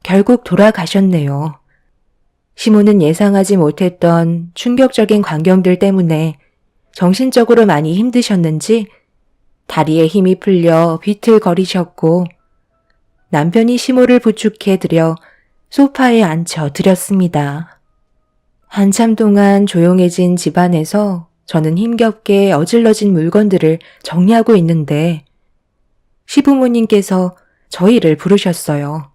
결국 돌아가셨네요. 시모는 예상하지 못했던 충격적인 광경들 때문에 정신적으로 많이 힘드셨는지 다리에 힘이 풀려 비틀거리셨고 남편이 시모를 부축해 들여 소파에 앉혀 드렸습니다. 한참 동안 조용해진 집안에서 저는 힘겹게 어질러진 물건들을 정리하고 있는데 시부모님께서 저희를 부르셨어요.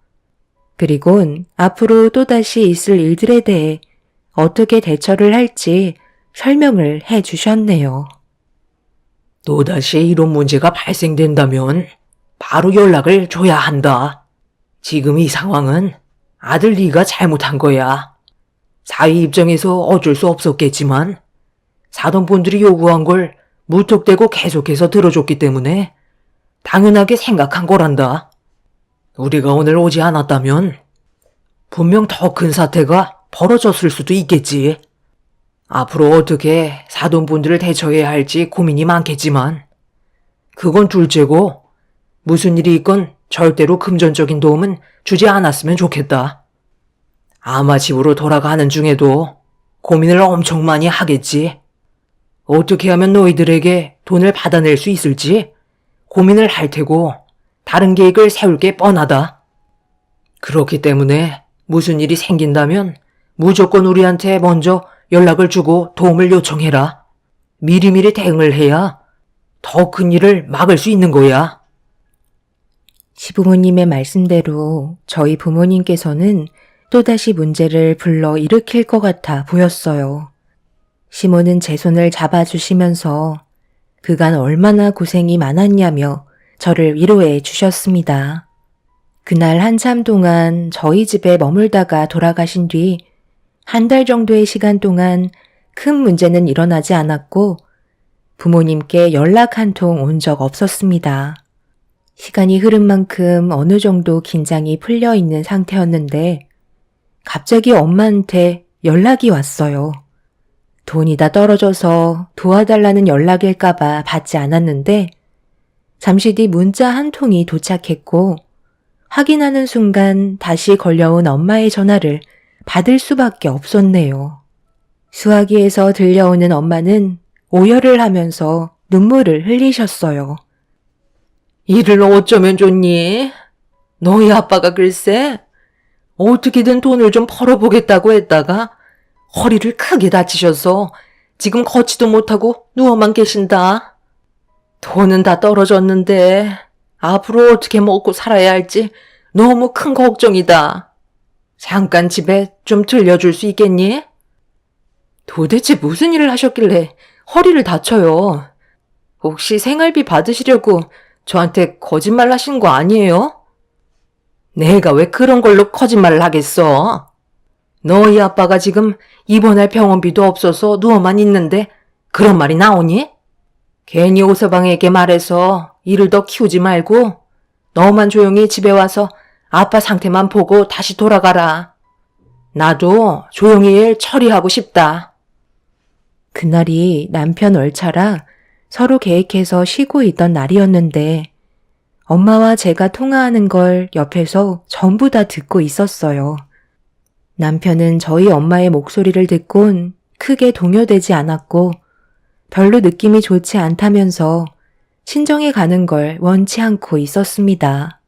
그리곤 앞으로 또다시 있을 일들에 대해 어떻게 대처를 할지 설명을 해 주셨네요. 또다시 이런 문제가 발생된다면 바로 연락을 줘야 한다. 지금 이 상황은 아들 네가 잘못한 거야. 사위 입장에서 어쩔 수 없었겠지만 사돈분들이 요구한 걸 무턱대고 계속해서 들어줬기 때문에 당연하게 생각한 거란다. 우리가 오늘 오지 않았다면 분명 더 큰 사태가 벌어졌을 수도 있겠지. 앞으로 어떻게 사돈분들을 대처해야 할지 고민이 많겠지만 그건 둘째고 무슨 일이 있건 절대로 금전적인 도움은 주지 않았으면 좋겠다. 아마 집으로 돌아가는 중에도 고민을 엄청 많이 하겠지. 어떻게 하면 너희들에게 돈을 받아낼 수 있을지 고민을 할 테고 다른 계획을 세울 게 뻔하다. 그렇기 때문에 무슨 일이 생긴다면 무조건 우리한테 먼저 연락을 주고 도움을 요청해라. 미리미리 대응을 해야 더 큰 일을 막을 수 있는 거야. 시부모님의 말씀대로 저희 부모님께서는 또다시 문제를 불러 일으킬 것 같아 보였어요. 시모는 제 손을 잡아주시면서 그간 얼마나 고생이 많았냐며 저를 위로해 주셨습니다. 그날 한참 동안 저희 집에 머물다가 돌아가신 뒤 한 달 정도의 시간 동안 큰 문제는 일어나지 않았고 부모님께 연락 한 통 온 적 없었습니다. 시간이 흐른 만큼 어느 정도 긴장이 풀려 있는 상태였는데 갑자기 엄마한테 연락이 왔어요. 돈이 다 떨어져서 도와달라는 연락일까봐 받지 않았는데 잠시 뒤 문자 한 통이 도착했고 확인하는 순간 다시 걸려온 엄마의 전화를 받을 수밖에 없었네요. 수화기에서 들려오는 엄마는 오열을 하면서 눈물을 흘리셨어요. 일을 어쩌면 좋니? 너희 아빠가 글쎄 어떻게든 돈을 좀 벌어보겠다고 했다가 허리를 크게 다치셔서 지금 걷지도 못하고 누워만 계신다. 돈은 다 떨어졌는데 앞으로 어떻게 먹고 살아야 할지 너무 큰 걱정이다. 잠깐 집에 좀 들려줄 수 있겠니? 도대체 무슨 일을 하셨길래 허리를 다쳐요? 혹시 생활비 받으시려고 저한테 거짓말 하신 거 아니에요? 내가 왜 그런 걸로 거짓말을 하겠어? 너희 아빠가 지금 입원할 병원비도 없어서 누워만 있는데 그런 말이 나오니? 괜히 오서방에게 말해서 일을 더 키우지 말고 너만 조용히 집에 와서 아빠 상태만 보고 다시 돌아가라. 나도 조용히 일 처리하고 싶다. 그날이 남편 월차라 서로 계획해서 쉬고 있던 날이었는데 엄마와 제가 통화하는 걸 옆에서 전부 다 듣고 있었어요. 남편은 저희 엄마의 목소리를 듣곤 크게 동요되지 않았고 별로 느낌이 좋지 않다면서 친정에 가는 걸 원치 않고 있었습니다.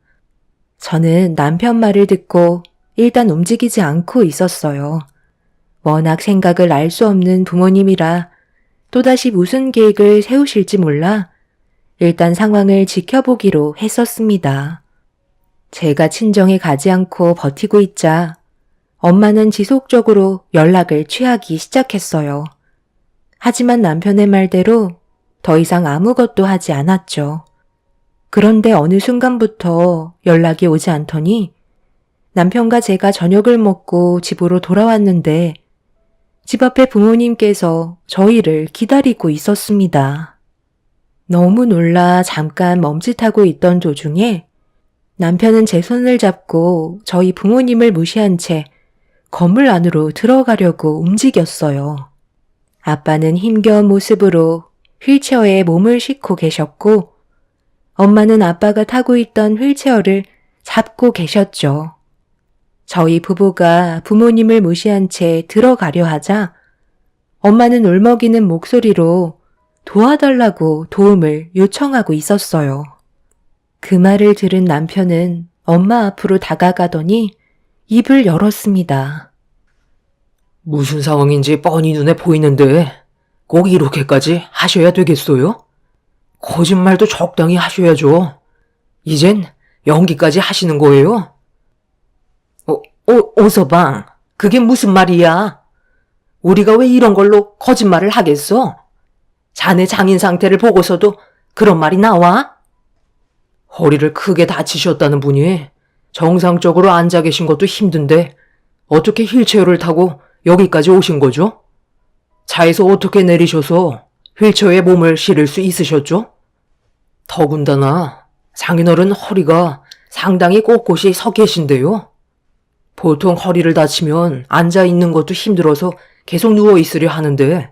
저는 남편 말을 듣고 일단 움직이지 않고 있었어요. 워낙 생각을 알 수 없는 부모님이라 또다시 무슨 계획을 세우실지 몰라 일단 상황을 지켜보기로 했었습니다. 제가 친정에 가지 않고 버티고 있자 엄마는 지속적으로 연락을 취하기 시작했어요. 하지만 남편의 말대로 더 이상 아무것도 하지 않았죠. 그런데 어느 순간부터 연락이 오지 않더니 남편과 제가 저녁을 먹고 집으로 돌아왔는데 집 앞에 부모님께서 저희를 기다리고 있었습니다. 너무 놀라 잠깐 멈칫하고 있던 도중에 남편은 제 손을 잡고 저희 부모님을 무시한 채 건물 안으로 들어가려고 움직였어요. 아빠는 힘겨운 모습으로 휠체어에 몸을 싣고 계셨고 엄마는 아빠가 타고 있던 휠체어를 잡고 계셨죠. 저희 부부가 부모님을 무시한 채 들어가려 하자 엄마는 울먹이는 목소리로 도와달라고 도움을 요청하고 있었어요. 그 말을 들은 남편은 엄마 앞으로 다가가더니 입을 열었습니다. 무슨 상황인지 뻔히 눈에 보이는데 꼭 이렇게까지 하셔야 되겠어요? 거짓말도 적당히 하셔야죠. 이젠 연기까지 하시는 거예요? 오서방, 그게 무슨 말이야? 우리가 왜 이런 걸로 거짓말을 하겠어? 자네 장인 상태를 보고서도 그런 말이 나와? 허리를 크게 다치셨다는 분이 정상적으로 앉아 계신 것도 힘든데 어떻게 휠체어를 타고 여기까지 오신 거죠? 차에서 어떻게 내리셔서 휠체어에 몸을 실을 수 있으셨죠? 더군다나 장인어른 허리가 상당히 꼿꼿이 서 계신데요. 보통 허리를 다치면 앉아 있는 것도 힘들어서 계속 누워 있으려 하는데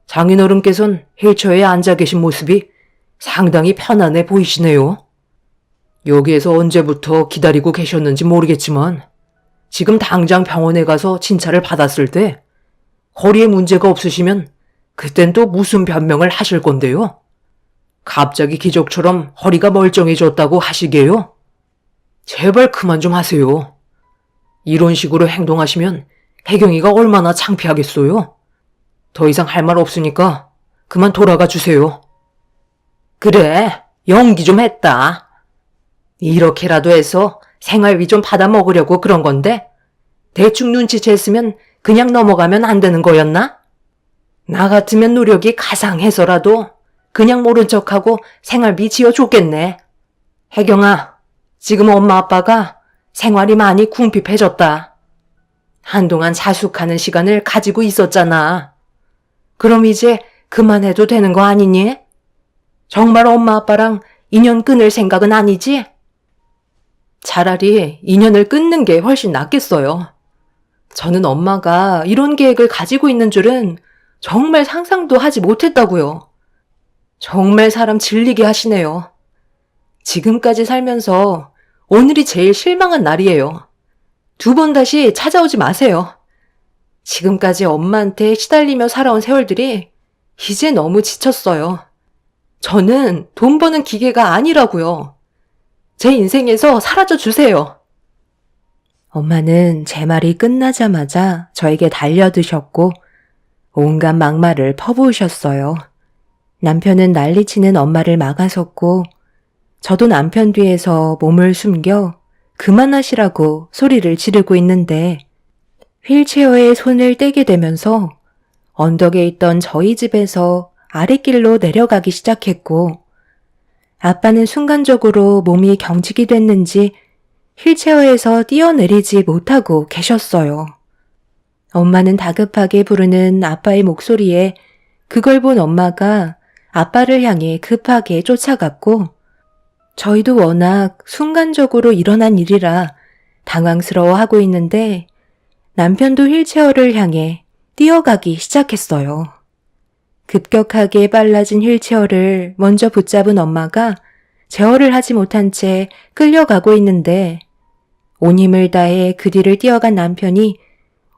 장인어른께서는 휠체어에 앉아 계신 모습이 상당히 편안해 보이시네요. 여기에서 언제부터 기다리고 계셨는지 모르겠지만 지금 당장 병원에 가서 진찰을 받았을 때 허리에 문제가 없으시면 그땐 또 무슨 변명을 하실 건데요? 갑자기 기적처럼 허리가 멀쩡해졌다고 하시게요? 제발 그만 좀 하세요. 이런 식으로 행동하시면 혜경이가 얼마나 창피하겠어요? 더 이상 할 말 없으니까 그만 돌아가 주세요. 그래, 연기 좀 했다. 이렇게라도 해서 생활비 좀 받아 먹으려고 그런 건데 대충 눈치챘으면 그냥 넘어가면 안 되는 거였나? 나 같으면 노력이 가상해서라도 그냥 모른 척하고 생활비 지어줬겠네. 혜경아, 지금 엄마 아빠가 생활이 많이 궁핍해졌다. 한동안 자숙하는 시간을 가지고 있었잖아. 그럼 이제 그만해도 되는 거 아니니? 정말 엄마 아빠랑 인연 끊을 생각은 아니지? 차라리 인연을 끊는 게 훨씬 낫겠어요. 저는 엄마가 이런 계획을 가지고 있는 줄은 정말 상상도 하지 못했다고요. 정말 사람 질리게 하시네요. 지금까지 살면서 오늘이 제일 실망한 날이에요. 2번 다시 찾아오지 마세요. 지금까지 엄마한테 시달리며 살아온 세월들이 이제 너무 지쳤어요. 저는 돈 버는 기계가 아니라고요. 제 인생에서 사라져 주세요. 엄마는 제 말이 끝나자마자 저에게 달려드셨고 온갖 막말을 퍼부으셨어요. 남편은 난리치는 엄마를 막아섰고 저도 남편 뒤에서 몸을 숨겨 그만하시라고 소리를 지르고 있는데 휠체어에 손을 떼게 되면서 언덕에 있던 저희 집에서 아랫길로 내려가기 시작했고 아빠는 순간적으로 몸이 경직이 됐는지 휠체어에서 뛰어내리지 못하고 계셨어요. 엄마는 다급하게 부르는 아빠의 목소리에 그걸 본 엄마가 아빠를 향해 급하게 쫓아갔고 저희도 워낙 순간적으로 일어난 일이라 당황스러워하고 있는데 남편도 휠체어를 향해 뛰어가기 시작했어요. 급격하게 빨라진 휠체어를 먼저 붙잡은 엄마가 제어를 하지 못한 채 끌려가고 있는데 온 힘을 다해 그 뒤를 뛰어간 남편이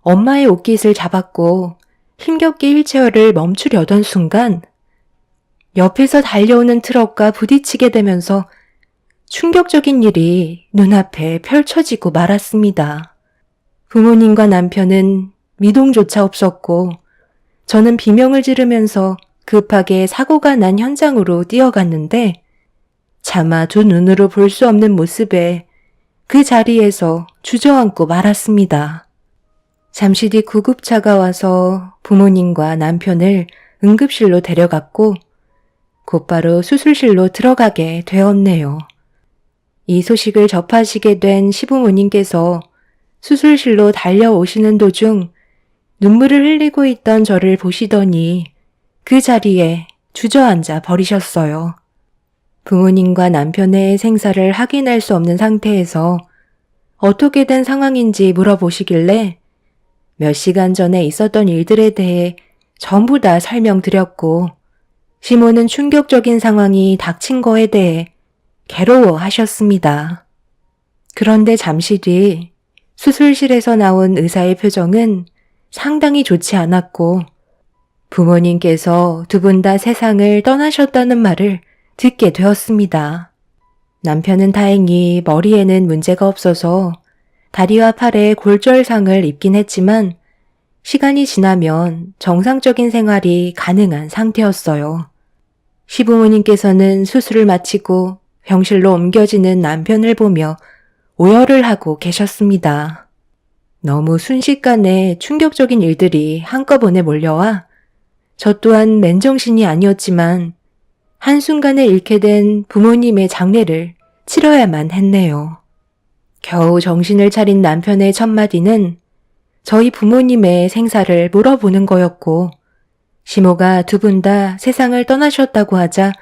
엄마의 옷깃을 잡았고 힘겹게 휠체어를 멈추려던 순간 옆에서 달려오는 트럭과 부딪히게 되면서 충격적인 일이 눈앞에 펼쳐지고 말았습니다. 부모님과 남편은 미동조차 없었고 저는 비명을 지르면서 급하게 사고가 난 현장으로 뛰어갔는데 차마 두 눈으로 볼 수 없는 모습에 그 자리에서 주저앉고 말았습니다. 잠시 뒤 구급차가 와서 부모님과 남편을 응급실로 데려갔고 곧바로 수술실로 들어가게 되었네요. 이 소식을 접하시게 된 시부모님께서 수술실로 달려오시는 도중 눈물을 흘리고 있던 저를 보시더니 그 자리에 주저앉아 버리셨어요. 부모님과 남편의 생사를 확인할 수 없는 상태에서 어떻게 된 상황인지 물어보시길래 몇 시간 전에 있었던 일들에 대해 전부 다 설명드렸고, 시모는 충격적인 상황이 닥친 거에 대해 괴로워하셨습니다. 그런데 잠시 뒤 수술실에서 나온 의사의 표정은 상당히 좋지 않았고, 부모님께서 두 분 다 세상을 떠나셨다는 말을 듣게 되었습니다. 남편은 다행히 머리에는 문제가 없어서 다리와 팔에 골절상을 입긴 했지만 시간이 지나면 정상적인 생활이 가능한 상태였어요. 시부모님께서는 수술을 마치고 병실로 옮겨지는 남편을 보며 오열을 하고 계셨습니다. 너무 순식간에 충격적인 일들이 한꺼번에 몰려와 저 또한 맨정신이 아니었지만 한순간에 잃게 된 부모님의 장례를 치러야만 했네요. 겨우 정신을 차린 남편의 첫마디는 저희 부모님의 생사를 물어보는 거였고, 시모가 두 분 다 세상을 떠나셨다고 하자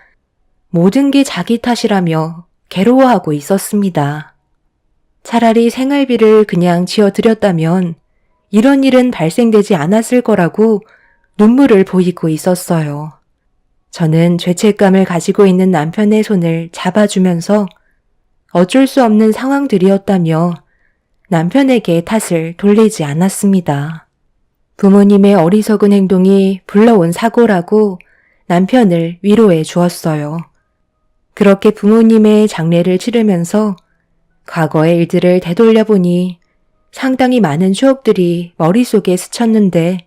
모든 게 자기 탓이라며 괴로워하고 있었습니다. 차라리 생활비를 그냥 지어드렸다면 이런 일은 발생되지 않았을 거라고 눈물을 보이고 있었어요. 저는 죄책감을 가지고 있는 남편의 손을 잡아주면서 어쩔 수 없는 상황들이었다며 남편에게 탓을 돌리지 않았습니다. 부모님의 어리석은 행동이 불러온 사고라고 남편을 위로해 주었어요. 그렇게 부모님의 장례를 치르면서 과거의 일들을 되돌려보니 상당히 많은 추억들이 머릿속에 스쳤는데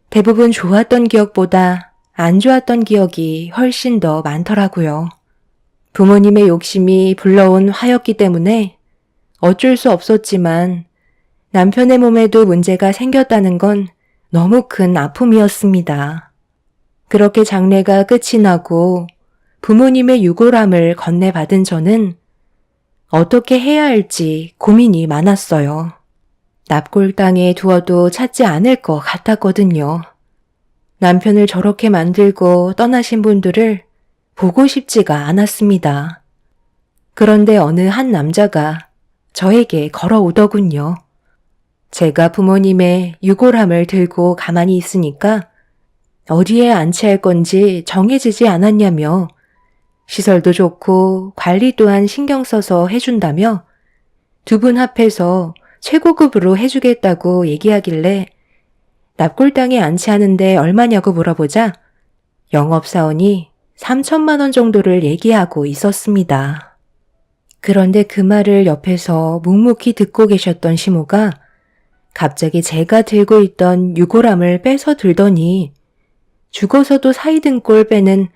대부분 좋았던 기억보다 안 좋았던 기억이 훨씬 더 많더라고요. 부모님의 욕심이 불러온 화였기 때문에 어쩔 수 없었지만 남편의 몸에도 문제가 생겼다는 건 너무 큰 아픔이었습니다. 그렇게 장례가 끝이 나고 부모님의 유골함을 건네받은 저는 어떻게 해야 할지 고민이 많았어요. 납골당에 두어도 찾지 않을 것 같았거든요. 남편을 저렇게 만들고 떠나신 분들을 보고 싶지가 않았습니다. 그런데 어느 한 남자가 저에게 걸어오더군요. 제가 부모님의 유골함을 들고 가만히 있으니까 어디에 안치할 건지 정해지지 않았냐며 시설도 좋고 관리 또한 신경 써서 해준다며 두 분 합해서 최고급으로 해주겠다고 얘기하길래 납골당에 안치하는데 얼마냐고 물어보자 영업사원이 3천만 원 정도를 얘기하고 있었습니다. 그런데 그 말을 옆에서 묵묵히 듣고 계셨던 시모가 갑자기 제가 들고 있던 유골함을 빼서 들더니 죽어서도 사이든 꼴 빼는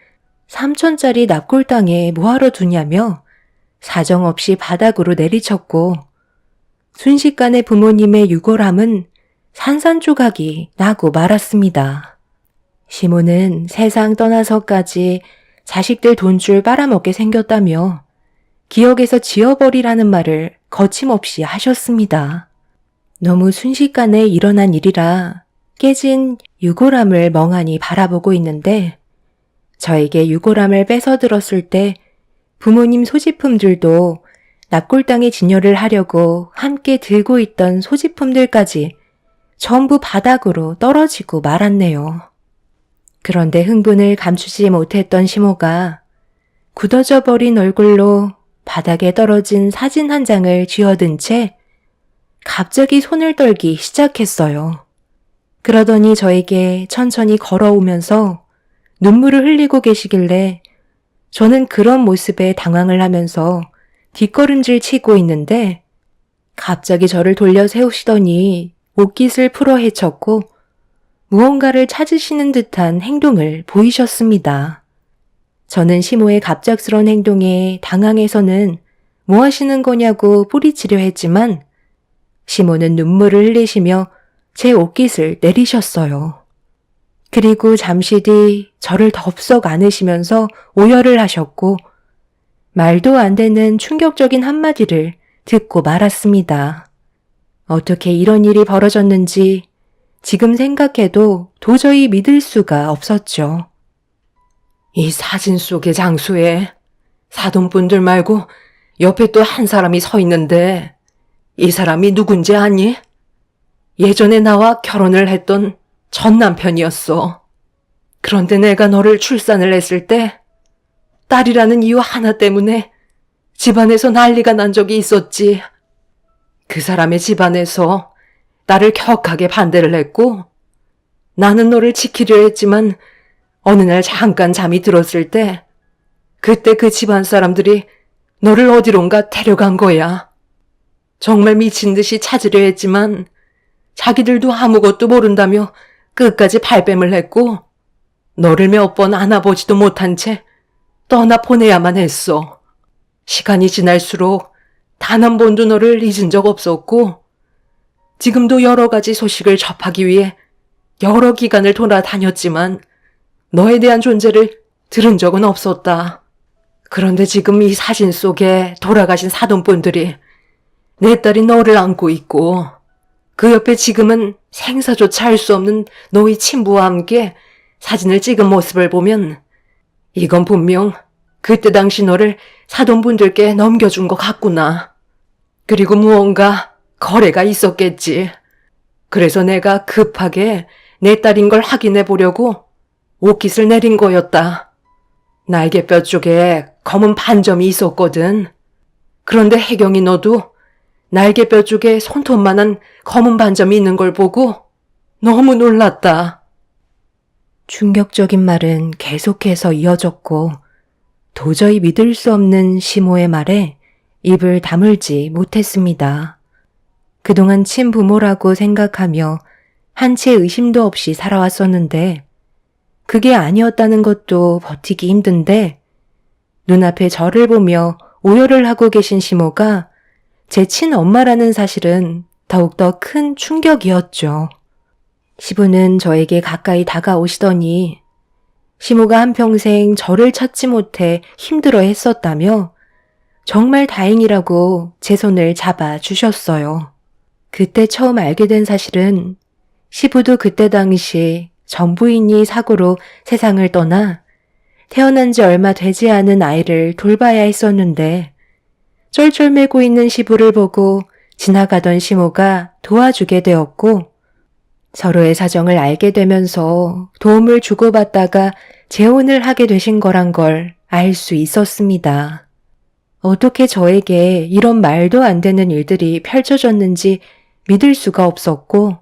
3천짜리 납골당에 뭐하러 두냐며 사정없이 바닥으로 내리쳤고 순식간에 부모님의 유골함은 산산조각이 나고 말았습니다. 시모는 세상 떠나서까지 자식들 돈줄 빨아먹게 생겼다며 기억에서 지워버리라는 말을 거침없이 하셨습니다. 너무 순식간에 일어난 일이라 깨진 유골함을 멍하니 바라보고 있는데 저에게 유골함을 뺏어 들었을 때 부모님 소지품들도 납골당에 진열을 하려고 함께 들고 있던 소지품들까지 전부 바닥으로 떨어지고 말았네요. 그런데 흥분을 감추지 못했던 시모가 굳어져 버린 얼굴로 바닥에 떨어진 사진 한 장을 쥐어든 채 갑자기 손을 떨기 시작했어요. 그러더니 저에게 천천히 걸어오면서 눈물을 흘리고 계시길래 저는 그런 모습에 당황을 하면서 뒷걸음질 치고 있는데 갑자기 저를 돌려 세우시더니 옷깃을 풀어 헤쳤고 무언가를 찾으시는 듯한 행동을 보이셨습니다. 저는 시모의 갑작스러운 행동에 당황해서는 뭐 하시는 거냐고 뿌리치려 했지만 시모는 눈물을 흘리시며 제 옷깃을 내리셨어요. 그리고 잠시 뒤 저를 덥석 안으시면서 오열을 하셨고 말도 안 되는 충격적인 한마디를 듣고 말았습니다. 어떻게 이런 일이 벌어졌는지 지금 생각해도 도저히 믿을 수가 없었죠. 이 사진 속의 장소에 사돈분들 말고 옆에 또 한 사람이 서 있는데 이 사람이 누군지 아니? 예전에 나와 결혼을 했던 전 남편이었어. 그런데 내가 너를 출산을 했을 때 딸이라는 이유 하나 때문에 집안에서 난리가 난 적이 있었지. 그 사람의 집안에서 나를 격하게 반대를 했고 나는 너를 지키려 했지만 어느 날 잠깐 잠이 들었을 때 그때 그 집안 사람들이 너를 어디론가 데려간 거야. 정말 미친 듯이 찾으려 했지만 자기들도 아무것도 모른다며 끝까지 발뺌을 했고 너를 몇 번 안아보지도 못한 채 떠나 보내야만 했어. 시간이 지날수록 단 한 번도 너를 잊은 적 없었고 지금도 여러 가지 소식을 접하기 위해 여러 기간을 돌아다녔지만 너에 대한 존재를 들은 적은 없었다. 그런데 지금 이 사진 속에 돌아가신 사돈분들이 내 딸이 너를 안고 있고 그 옆에 지금은 생사조차 할 수 없는 너의 친부와 함께 사진을 찍은 모습을 보면 이건 분명 그때 당시 너를 사돈분들께 넘겨준 것 같구나. 그리고 무언가 거래가 있었겠지. 그래서 내가 급하게 내 딸인 걸 확인해 보려고 옷깃을 내린 거였다. 날개뼈 쪽에 검은 반점이 있었거든. 그런데 혜경이 너도 날개뼈 쪽에 손톱만한 검은 반점이 있는 걸 보고 너무 놀랐다. 충격적인 말은 계속해서 이어졌고 도저히 믿을 수 없는 시모의 말에 입을 다물지 못했습니다. 그동안 친부모라고 생각하며 한치의 의심도 없이 살아왔었는데 그게 아니었다는 것도 버티기 힘든데 눈앞에 저를 보며 오열을 하고 계신 시모가 제 친엄마라는 사실은 더욱더 큰 충격이었죠. 시부는 저에게 가까이 다가오시더니 시모가 한평생 저를 찾지 못해 힘들어 했었다며 정말 다행이라고 제 손을 잡아 주셨어요. 그때 처음 알게 된 사실은 시부도 그때 당시 전 부인이 사고로 세상을 떠나 태어난 지 얼마 되지 않은 아이를 돌봐야 했었는데 쩔쩔매고 있는 시부를 보고 지나가던 시모가 도와주게 되었고 서로의 사정을 알게 되면서 도움을 주고받다가 재혼을 하게 되신 거란 걸 알 수 있었습니다. 어떻게 저에게 이런 말도 안 되는 일들이 펼쳐졌는지 믿을 수가 없었고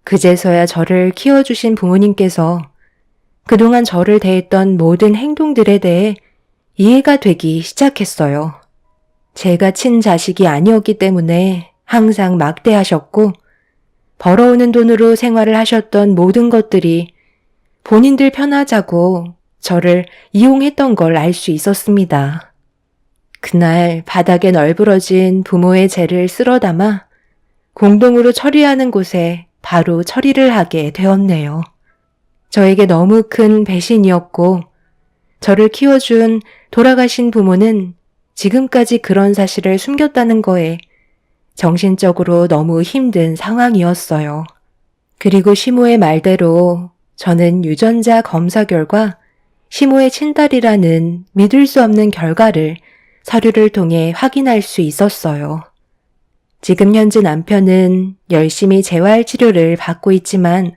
그제서야 저를 키워주신 부모님께서 그동안 저를 대했던 모든 행동들에 대해 이해가 되기 시작했어요. 제가 친자식이 아니었기 때문에 항상 막대하셨고 벌어오는 돈으로 생활을 하셨던 모든 것들이 본인들 편하자고 저를 이용했던 걸 알 수 있었습니다. 그날 바닥에 널브러진 부모의 죄를 쓸어 담아 공동으로 처리하는 곳에 바로 처리를 하게 되었네요. 저에게 너무 큰 배신이었고 저를 키워준 돌아가신 부모는 지금까지 그런 사실을 숨겼다는 거에 정신적으로 너무 힘든 상황이었어요. 그리고 시모의 말대로 저는 유전자 검사 결과 시모의 친딸이라는 믿을 수 없는 결과를 서류를 통해 확인할 수 있었어요. 지금 현재 남편은 열심히 재활 치료를 받고 있지만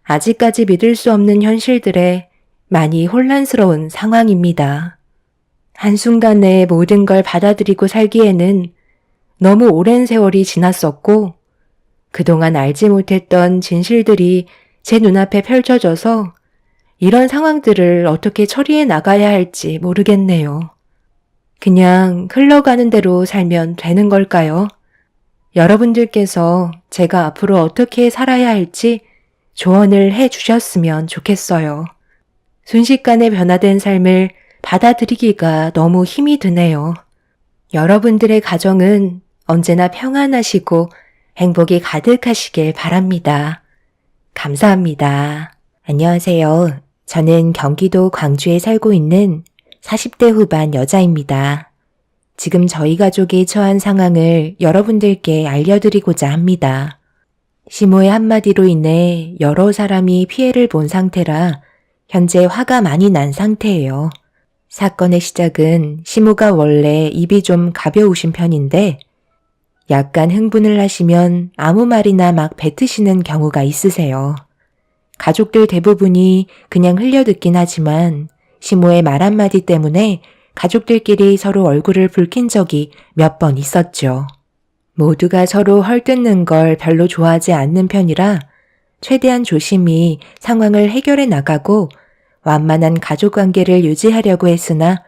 아직까지 믿을 수 없는 현실들에 많이 혼란스러운 상황입니다. 한순간에 모든 걸 받아들이고 살기에는 너무 오랜 세월이 지났었고 그동안 알지 못했던 진실들이 제 눈앞에 펼쳐져서 이런 상황들을 어떻게 처리해 나가야 할지 모르겠네요. 그냥 흘러가는 대로 살면 되는 걸까요? 여러분들께서 제가 앞으로 어떻게 살아야 할지 조언을 해 주셨으면 좋겠어요. 순식간에 변화된 삶을 받아들이기가 너무 힘이 드네요. 여러분들의 가정은 언제나 평안하시고 행복이 가득하시길 바랍니다. 감사합니다. 안녕하세요. 저는 경기도 광주에 살고 있는 40대 후반 여자입니다. 지금 저희 가족이 처한 상황을 여러분들께 알려드리고자 합니다. 시모의 한마디로 인해 여러 사람이 피해를 본 상태라 현재 화가 많이 난 상태예요. 사건의 시작은 시모가 원래 입이 좀 가벼우신 편인데 약간 흥분을 하시면 아무 말이나 막 뱉으시는 경우가 있으세요. 가족들 대부분이 그냥 흘려듣긴 하지만 시모의 말 한마디 때문에 가족들끼리 서로 얼굴을 붉힌 적이 몇 번 있었죠. 모두가 서로 헐뜯는 걸 별로 좋아하지 않는 편이라 최대한 조심히 상황을 해결해 나가고 완만한 가족관계를 유지하려고 했으나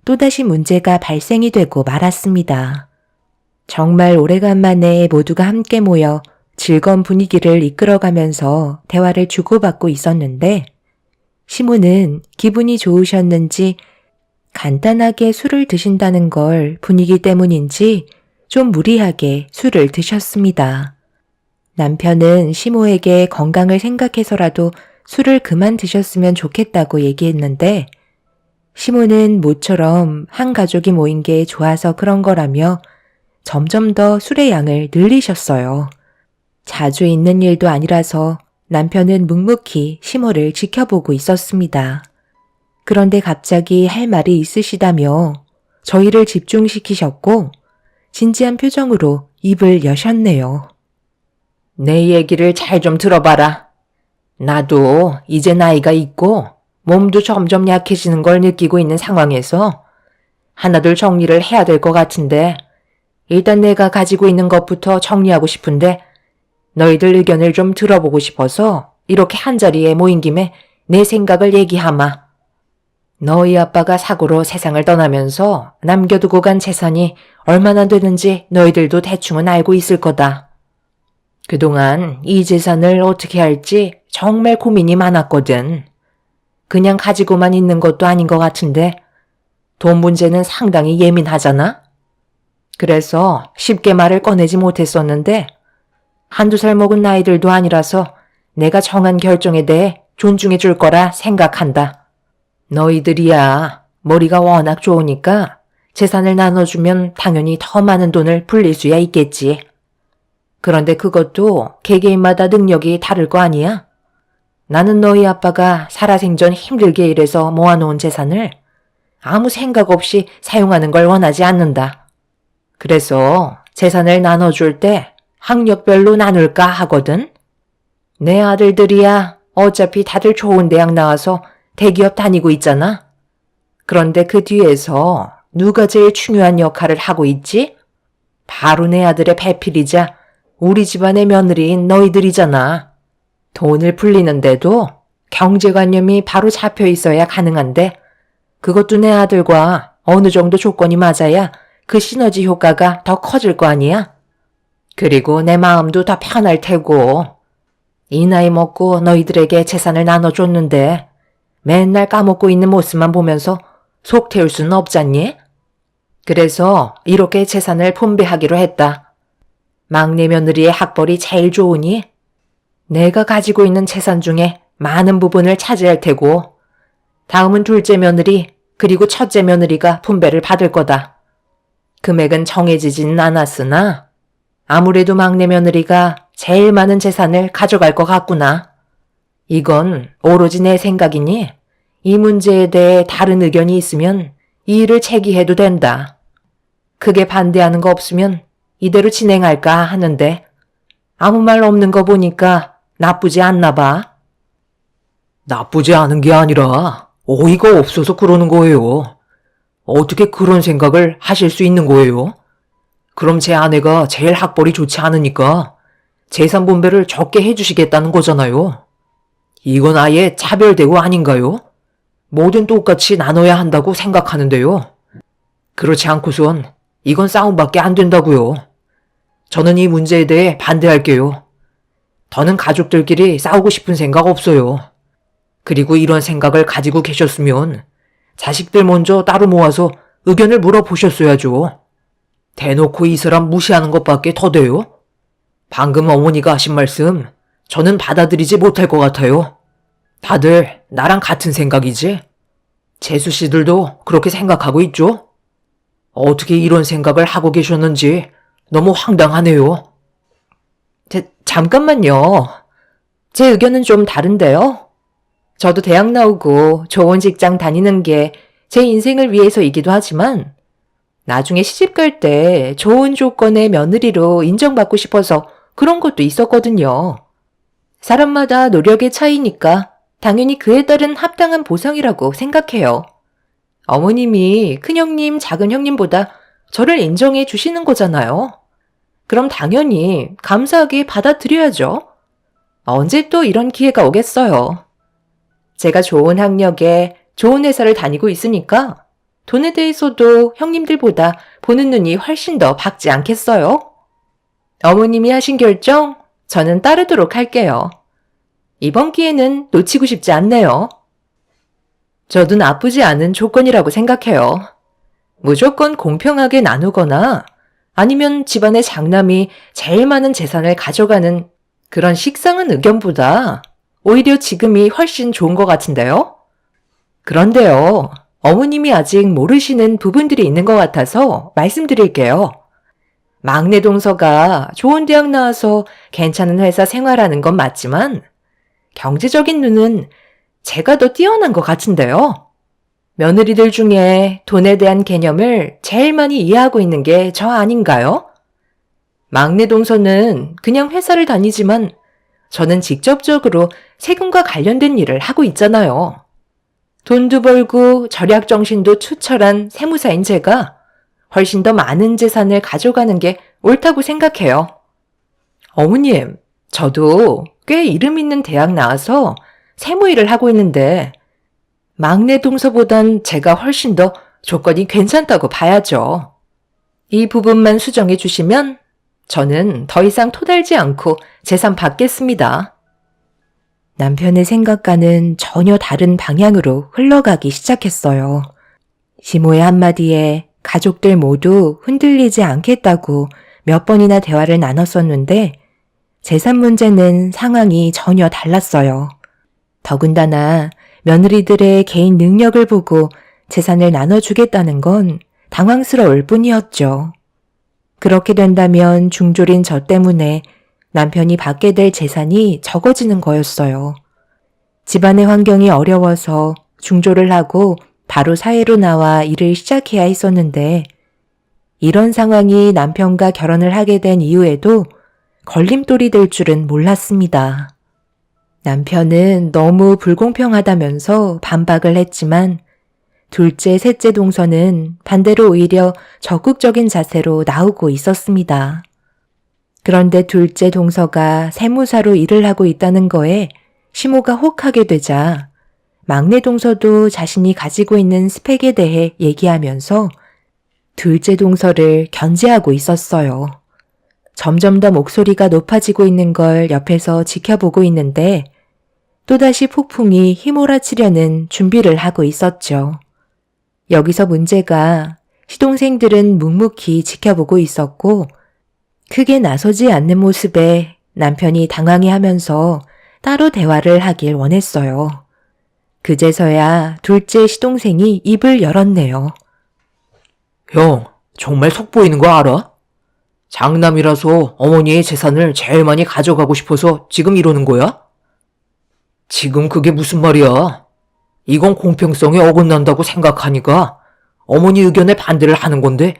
또다시 문제가 발생이 되고 말았습니다. 정말 오래간만에 모두가 함께 모여 즐거운 분위기를 이끌어가면서 대화를 주고받고 있었는데 시모는 기분이 좋으셨는지 간단하게 술을 드신다는 걸 분위기 때문인지 좀 무리하게 술을 드셨습니다. 남편은 시모에게 건강을 생각해서라도 술을 그만 드셨으면 좋겠다고 얘기했는데 시모는 모처럼 한 가족이 모인 게 좋아서 그런 거라며 점점 더 술의 양을 늘리셨어요. 자주 있는 일도 아니라서 남편은 묵묵히 시모를 지켜보고 있었습니다. 그런데 갑자기 할 말이 있으시다며 저희를 집중시키셨고 진지한 표정으로 입을 여셨네요. 내 얘기를 잘 좀 들어봐라. 나도 이제 나이가 있고 몸도 점점 약해지는 걸 느끼고 있는 상황에서 하나둘 정리를 해야 될 것 같은데 일단 내가 가지고 있는 것부터 정리하고 싶은데 너희들 의견을 좀 들어보고 싶어서 이렇게 한자리에 모인 김에 내 생각을 얘기하마. 너희 아빠가 사고로 세상을 떠나면서 남겨두고 간 재산이 얼마나 되는지 너희들도 대충은 알고 있을 거다. 그동안 이 재산을 어떻게 할지 정말 고민이 많았거든. 그냥 가지고만 있는 것도 아닌 것 같은데 돈 문제는 상당히 예민하잖아? 그래서 쉽게 말을 꺼내지 못했었는데 한두 살 먹은 나이들도 아니라서 내가 정한 결정에 대해 존중해 줄 거라 생각한다. 너희들이야 머리가 워낙 좋으니까 재산을 나눠주면 당연히 더 많은 돈을 불릴 수야 있겠지. 그런데 그것도 개개인마다 능력이 다를 거 아니야? 나는 너희 아빠가 살아생전 힘들게 일해서 모아놓은 재산을 아무 생각 없이 사용하는 걸 원하지 않는다. 그래서 재산을 나눠줄 때 학력별로 나눌까 하거든. 내 아들들이야 어차피 다들 좋은 대학 나와서 대기업 다니고 있잖아. 그런데 그 뒤에서 누가 제일 중요한 역할을 하고 있지? 바로 내 아들의 배필이자 우리 집안의 며느리인 너희들이잖아. 돈을 불리는데도 경제관념이 바로 잡혀 있어야 가능한데 그것도 내 아들과 어느 정도 조건이 맞아야 그 시너지 효과가 더 커질 거 아니야? 그리고 내 마음도 더 편할 테고. 이 나이 먹고 너희들에게 재산을 나눠줬는데 맨날 까먹고 있는 모습만 보면서 속 태울 수는 없잖니? 그래서 이렇게 재산을 분배하기로 했다. 막내 며느리의 학벌이 제일 좋으니 내가 가지고 있는 재산 중에 많은 부분을 차지할 테고 다음은 둘째 며느리 그리고 첫째 며느리가 분배를 받을 거다. 금액은 정해지지는 않았으나 아무래도 막내 며느리가 제일 많은 재산을 가져갈 것 같구나. 이건 오로지 내 생각이니 이 문제에 대해 다른 의견이 있으면 이 일을 제기해도 된다. 크게 반대하는 거 없으면 이대로 진행할까 하는데 아무 말 없는 거 보니까 나쁘지 않나 봐. 나쁘지 않은 게 아니라 어이가 없어서 그러는 거예요. 어떻게 그런 생각을 하실 수 있는 거예요? 그럼 제 아내가 제일 학벌이 좋지 않으니까 재산 분배를 적게 해주시겠다는 거잖아요. 이건 아예 차별 대우 아닌가요? 뭐든 똑같이 나눠야 한다고 생각하는데요. 그렇지 않고선 이건 싸움밖에 안 된다고요. 저는 이 문제에 대해 반대할게요. 더는 가족들끼리 싸우고 싶은 생각 없어요. 그리고 이런 생각을 가지고 계셨으면 자식들 먼저 따로 모아서 의견을 물어보셨어야죠. 대놓고 이 사람 무시하는 것밖에 더 돼요? 방금 어머니가 하신 말씀 저는 받아들이지 못할 것 같아요. 다들 나랑 같은 생각이지? 재수 씨들도 그렇게 생각하고 있죠? 어떻게 이런 생각을 하고 계셨는지 너무 황당하네요. 잠깐만요. 제 의견은 좀 다른데요. 저도 대학 나오고 좋은 직장 다니는 게 제 인생을 위해서이기도 하지만 나중에 시집 갈 때 좋은 조건의 며느리로 인정받고 싶어서 그런 것도 있었거든요. 사람마다 노력의 차이니까 당연히 그에 따른 합당한 보상이라고 생각해요. 어머님이 큰형님, 작은형님보다 저를 인정해 주시는 거잖아요. 그럼 당연히 감사하게 받아들여야죠. 언제 또 이런 기회가 오겠어요. 제가 좋은 학력에 좋은 회사를 다니고 있으니까 돈에 대해서도 형님들보다 보는 눈이 훨씬 더 밝지 않겠어요? 어머님이 하신 결정, 저는 따르도록 할게요. 이번 기회는 놓치고 싶지 않네요. 저도 나쁘지 않은 조건이라고 생각해요. 무조건 공평하게 나누거나 아니면 집안의 장남이 제일 많은 재산을 가져가는 그런 식상한 의견보다 오히려 지금이 훨씬 좋은 것 같은데요? 그런데요, 어머님이 아직 모르시는 부분들이 있는 것 같아서 말씀드릴게요. 막내 동서가 좋은 대학 나와서 괜찮은 회사 생활하는 건 맞지만 경제적인 눈은 제가 더 뛰어난 것 같은데요. 며느리들 중에 돈에 대한 개념을 제일 많이 이해하고 있는 게 저 아닌가요? 막내 동서는 그냥 회사를 다니지만 저는 직접적으로 세금과 관련된 일을 하고 있잖아요. 돈도 벌고 절약 정신도 투철한 세무사인 제가 훨씬 더 많은 재산을 가져가는 게 옳다고 생각해요. 어머님, 저도 꽤 이름 있는 대학 나와서 세무 일을 하고 있는데 막내 동서보단 제가 훨씬 더 조건이 괜찮다고 봐야죠. 이 부분만 수정해 주시면 저는 더 이상 토달지 않고 재산 받겠습니다. 남편의 생각과는 전혀 다른 방향으로 흘러가기 시작했어요. 시모의 한마디에 가족들 모두 흔들리지 않겠다고 몇 번이나 대화를 나눴었는데 재산 문제는 상황이 전혀 달랐어요. 더군다나 며느리들의 개인 능력을 보고 재산을 나눠주겠다는 건 당황스러울 뿐이었죠. 그렇게 된다면 중졸인 저 때문에 남편이 받게 될 재산이 적어지는 거였어요. 집안의 환경이 어려워서 중졸을 하고 바로 사회로 나와 일을 시작해야 했었는데 이런 상황이 남편과 결혼을 하게 된 이후에도 걸림돌이 될 줄은 몰랐습니다. 남편은 너무 불공평하다면서 반박을 했지만 둘째, 셋째 동서는 반대로 오히려 적극적인 자세로 나오고 있었습니다. 그런데 둘째 동서가 세무사로 일을 하고 있다는 거에 시모가 혹하게 되자 막내 동서도 자신이 가지고 있는 스펙에 대해 얘기하면서 둘째 동서를 견제하고 있었어요. 점점 더 목소리가 높아지고 있는 걸 옆에서 지켜보고 있는데 또다시 폭풍이 휘몰아치려는 준비를 하고 있었죠. 여기서 문제가 시동생들은 묵묵히 지켜보고 있었고 크게 나서지 않는 모습에 남편이 당황해하면서 따로 대화를 하길 원했어요. 그제서야 둘째 시동생이 입을 열었네요. 형, 정말 속 보이는 거 알아? 장남이라서 어머니의 재산을 제일 많이 가져가고 싶어서 지금 이러는 거야? 지금 그게 무슨 말이야? 이건 공평성에 어긋난다고 생각하니까 어머니 의견에 반대를 하는 건데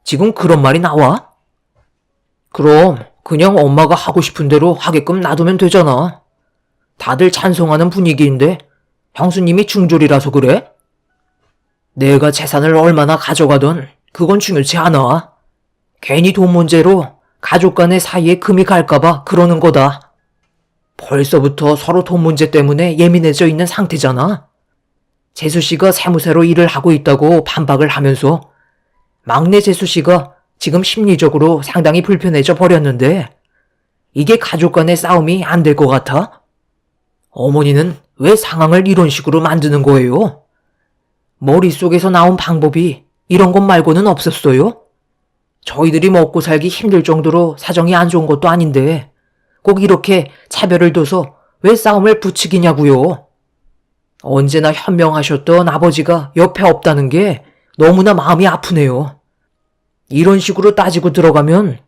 지금 그런 말이 나와? 그럼 그냥 엄마가 하고 싶은 대로 하게끔 놔두면 되잖아. 다들 찬성하는 분위기인데 형수님이 중졸이라서 그래? 내가 재산을 얼마나 가져가든 그건 중요치 않아. 괜히 돈 문제로 가족 간의 사이에 금이 갈까봐 그러는 거다. 벌써부터 서로 돈 문제 때문에 예민해져 있는 상태잖아. 재수 씨가 세무사로 일을 하고 있다고 반박을 하면서 막내 재수 씨가 지금 심리적으로 상당히 불편해져 버렸는데 이게 가족 간의 싸움이 안 될 것 같아? 어머니는 왜 상황을 이런 식으로 만드는 거예요? 머릿속에서 나온 방법이 이런 것 말고는 없었어요? 저희들이 먹고 살기 힘들 정도로 사정이 안 좋은 것도 아닌데 꼭 이렇게 차별을 둬서 왜 싸움을 부추기냐고요? 언제나 현명하셨던 아버지가 옆에 없다는 게 너무나 마음이 아프네요. 이런 식으로 따지고 들어가면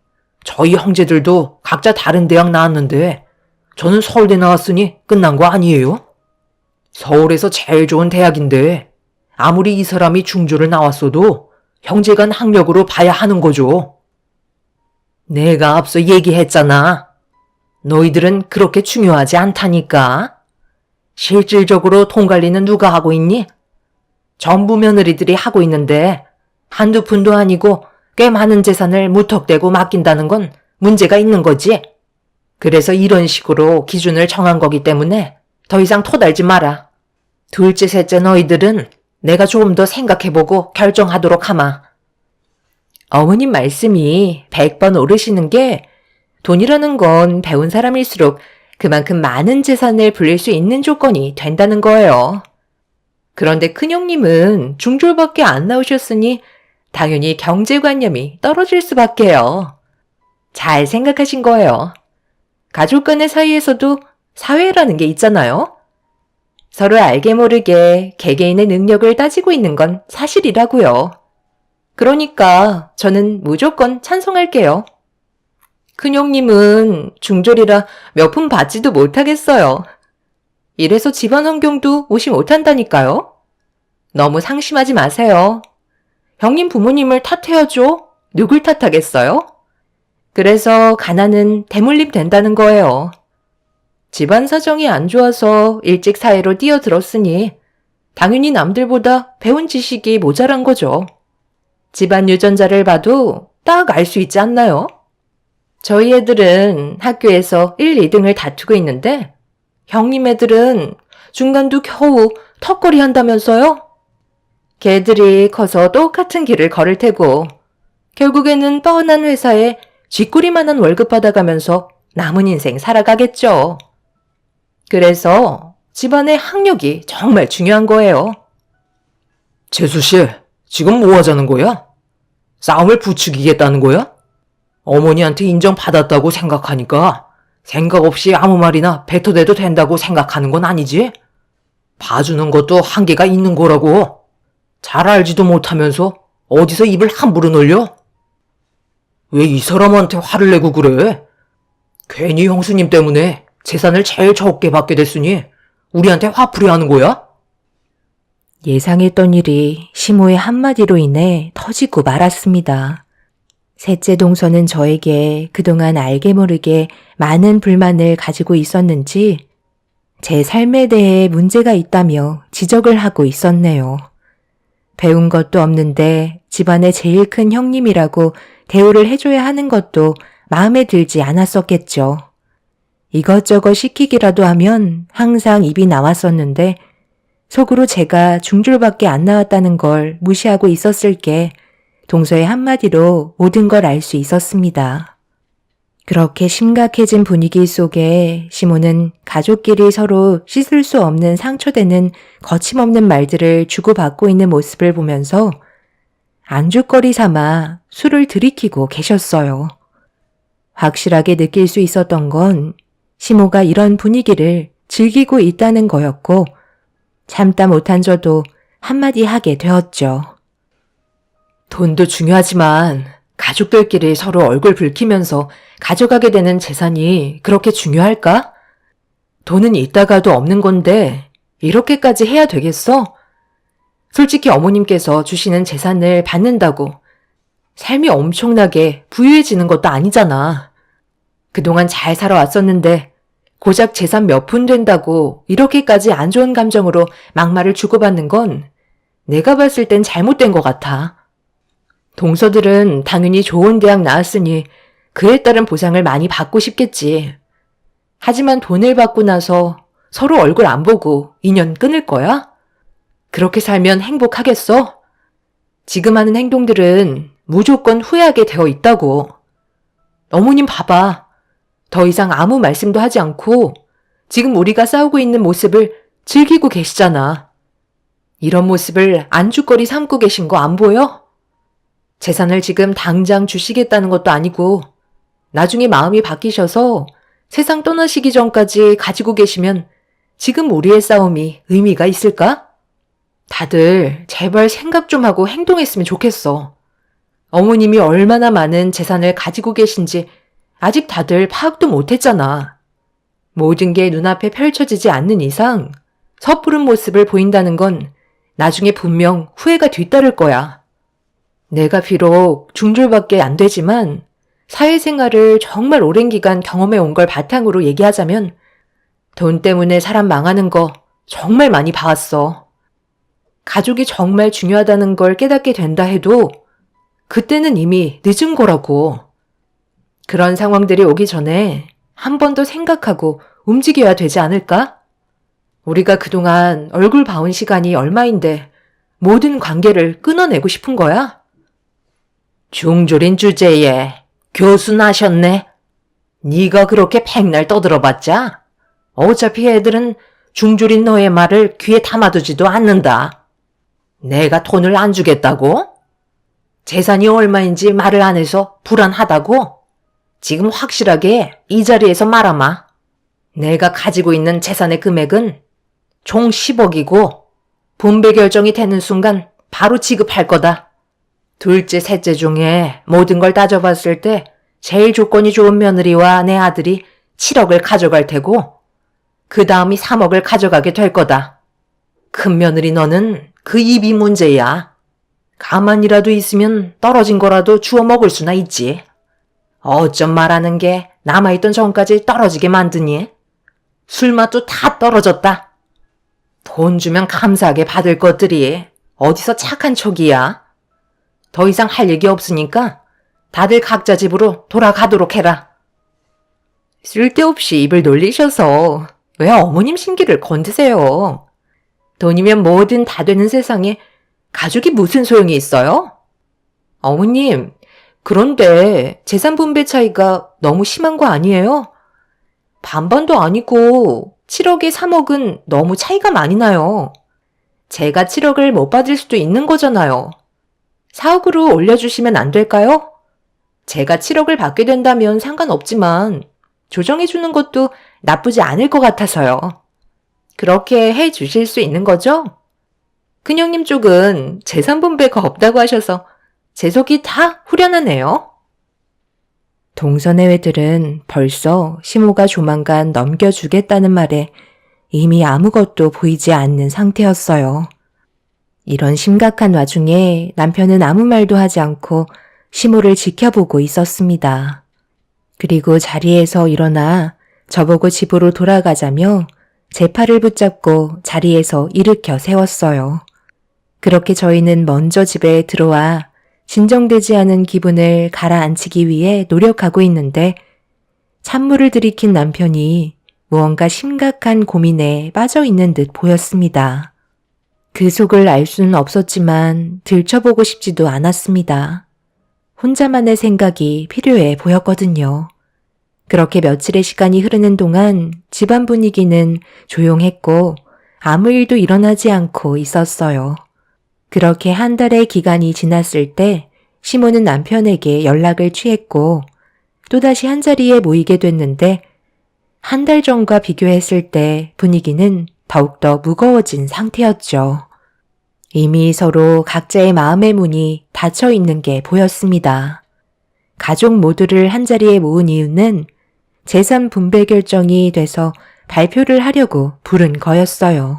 저희 형제들도 각자 다른 대학 나왔는데 저는 서울대 나왔으니 끝난 거 아니에요? 서울에서 제일 좋은 대학인데 아무리 이 사람이 중졸을 나왔어도 형제간 학력으로 봐야 하는 거죠. 내가 앞서 얘기했잖아. 너희들은 그렇게 중요하지 않다니까. 실질적으로 돈 관리는 누가 하고 있니? 전부 며느리들이 하고 있는데 한두 푼도 아니고 꽤 많은 재산을 무턱대고 맡긴다는 건 문제가 있는 거지. 그래서 이런 식으로 기준을 정한 거기 때문에 더 이상 토달지 마라. 둘째, 셋째 너희들은 내가 조금 더 생각해보고 결정하도록 하마. 어머님 말씀이 100번 오르시는 게 돈이라는 건 배운 사람일수록 그만큼 많은 재산을 불릴 수 있는 조건이 된다는 거예요. 그런데 큰형님은 중졸밖에 안 나오셨으니 당연히 경제관념이 떨어질 수밖에요. 잘 생각하신 거예요. 가족 간의 사이에서도 사회라는 게 있잖아요. 서로 알게 모르게 개개인의 능력을 따지고 있는 건 사실이라고요. 그러니까 저는 무조건 찬성할게요. 큰형님은 중졸이라 몇 푼 받지도 못하겠어요. 이래서 집안 환경도 무시 못한다니까요. 너무 상심하지 마세요. 형님 부모님을 탓해야죠. 누굴 탓하겠어요? 그래서 가난은 대물림 된다는 거예요. 집안 사정이 안 좋아서 일찍 사회로 뛰어들었으니 당연히 남들보다 배운 지식이 모자란 거죠. 집안 유전자를 봐도 딱 알 수 있지 않나요? 저희 애들은 학교에서 1, 2등을 다투고 있는데 형님 애들은 중간도 겨우 턱걸이 한다면서요? 걔들이 커서 똑같은 길을 걸을 테고 결국에는 뻔한 회사에 쥐꼬리만한 월급 받아가면서 남은 인생 살아가겠죠. 그래서 집안의 학력이 정말 중요한 거예요. 재수씨, 지금 뭐 하자는 거야? 싸움을 부추기겠다는 거야? 어머니한테 인정받았다고 생각하니까 생각 없이 아무 말이나 뱉어대도 된다고 생각하는 건 아니지? 봐주는 것도 한계가 있는 거라고. 잘 알지도 못하면서 어디서 입을 함부로 놀려? 왜 이 사람한테 화를 내고 그래? 괜히 형수님 때문에 재산을 제일 적게 받게 됐으니 우리한테 화풀이 하는 거야? 예상했던 일이 시모의 한마디로 인해 터지고 말았습니다. 셋째 동서는 저에게 그동안 알게 모르게 많은 불만을 가지고 있었는지 제 삶에 대해 문제가 있다며 지적을 하고 있었네요. 배운 것도 없는데 집안의 제일 큰 형님이라고 대우를 해줘야 하는 것도 마음에 들지 않았었겠죠. 이것저것 시키기라도 하면 항상 입이 나왔었는데 속으로 제가 중졸밖에 안 나왔다는 걸 무시하고 있었을 게 동서의 한마디로 모든 걸 알 수 있었습니다. 그렇게 심각해진 분위기 속에 시모는 가족끼리 서로 씻을 수 없는 상처되는 거침없는 말들을 주고받고 있는 모습을 보면서 안주거리 삼아 술을 들이키고 계셨어요. 확실하게 느낄 수 있었던 건 시모가 이런 분위기를 즐기고 있다는 거였고 참다 못한 저도 한마디 하게 되었죠. 돈도 중요하지만 가족들끼리 서로 얼굴 붉히면서 가져가게 되는 재산이 그렇게 중요할까? 돈은 있다가도 없는 건데 이렇게까지 해야 되겠어? 솔직히 어머님께서 주시는 재산을 받는다고 삶이 엄청나게 부유해지는 것도 아니잖아. 그동안 잘 살아왔었는데 고작 재산 몇 푼 된다고 이렇게까지 안 좋은 감정으로 막말을 주고받는 건 내가 봤을 땐 잘못된 것 같아. 동서들은 당연히 좋은 대학 나왔으니 그에 따른 보상을 많이 받고 싶겠지. 하지만 돈을 받고 나서 서로 얼굴 안 보고 인연 끊을 거야? 그렇게 살면 행복하겠어? 지금 하는 행동들은 무조건 후회하게 되어 있다고. 어머님 봐봐. 더 이상 아무 말씀도 하지 않고 지금 우리가 싸우고 있는 모습을 즐기고 계시잖아. 이런 모습을 안주거리 삼고 계신 거 안 보여? 재산을 지금 당장 주시겠다는 것도 아니고 나중에 마음이 바뀌셔서 세상 떠나시기 전까지 가지고 계시면 지금 우리의 싸움이 의미가 있을까? 다들 제발 생각 좀 하고 행동했으면 좋겠어. 어머님이 얼마나 많은 재산을 가지고 계신지 아직 다들 파악도 못했잖아. 모든 게 눈앞에 펼쳐지지 않는 이상 섣부른 모습을 보인다는 건 나중에 분명 후회가 뒤따를 거야. 내가 비록 중졸밖에 안 되지만 사회생활을 정말 오랜 기간 경험해 온 걸 바탕으로 얘기하자면 돈 때문에 사람 망하는 거 정말 많이 봐왔어. 가족이 정말 중요하다는 걸 깨닫게 된다 해도 그때는 이미 늦은 거라고. 그런 상황들이 오기 전에 한 번 더 생각하고 움직여야 되지 않을까? 우리가 그동안 얼굴 봐온 시간이 얼마인데 모든 관계를 끊어내고 싶은 거야? 중졸인 주제에 교수 나셨네. 네가 그렇게 백날 떠들어봤자 어차피 애들은 중졸인 너의 말을 귀에 담아두지도 않는다. 내가 돈을 안 주겠다고? 재산이 얼마인지 말을 안 해서 불안하다고? 지금 확실하게 이 자리에서 말하마. 내가 가지고 있는 재산의 금액은 총 10억이고 분배 결정이 되는 순간 바로 지급할 거다. 둘째, 셋째 중에 모든 걸 따져봤을 때 제일 조건이 좋은 며느리와 내 아들이 7억을 가져갈 테고 그 다음이 3억을 가져가게 될 거다. 큰 며느리 너는 그 입이 문제야. 가만히라도 있으면 떨어진 거라도 주워 먹을 수나 있지. 어쩜 말하는 게 남아있던 전까지 떨어지게 만드니? 술맛도 다 떨어졌다. 돈 주면 감사하게 받을 것들이 어디서 착한 척이야. 더 이상 할 얘기 없으니까 다들 각자 집으로 돌아가도록 해라. 쓸데없이 입을 놀리셔서 왜 어머님 심기를 건드세요? 돈이면 뭐든 다 되는 세상에 가족이 무슨 소용이 있어요? 어머님, 그런데 재산 분배 차이가 너무 심한 거 아니에요? 반반도 아니고 7억에 3억은 너무 차이가 많이 나요. 제가 7억을 못 받을 수도 있는 거잖아요. 4억으로 올려주시면 안 될까요? 제가 7억을 받게 된다면 상관없지만 조정해주는 것도 나쁘지 않을 것 같아서요. 그렇게 해 주실 수 있는 거죠? 큰형님 쪽은 재산 분배가 없다고 하셔서 제 속이 다 후련하네요. 동서내외들은 벌써 시모가 조만간 넘겨주겠다는 말에 이미 아무것도 보이지 않는 상태였어요. 이런 심각한 와중에 남편은 아무 말도 하지 않고 시모를 지켜보고 있었습니다. 그리고 자리에서 일어나 저보고 집으로 돌아가자며 제 팔을 붙잡고 자리에서 일으켜 세웠어요. 그렇게 저희는 먼저 집에 들어와 진정되지 않은 기분을 가라앉히기 위해 노력하고 있는데 찬물을 들이킨 남편이 무언가 심각한 고민에 빠져 있는 듯 보였습니다. 그 속을 알 수는 없었지만 들춰보고 싶지도 않았습니다. 혼자만의 생각이 필요해 보였거든요. 그렇게 며칠의 시간이 흐르는 동안 집안 분위기는 조용했고 아무 일도 일어나지 않고 있었어요. 그렇게 한 달의 기간이 지났을 때 시모는 남편에게 연락을 취했고 또다시 한자리에 모이게 됐는데 한 달 전과 비교했을 때 분위기는 더욱더 무거워진 상태였죠. 이미 서로 각자의 마음의 문이 닫혀 있는 게 보였습니다. 가족 모두를 한자리에 모은 이유는 재산 분배 결정이 돼서 발표를 하려고 부른 거였어요.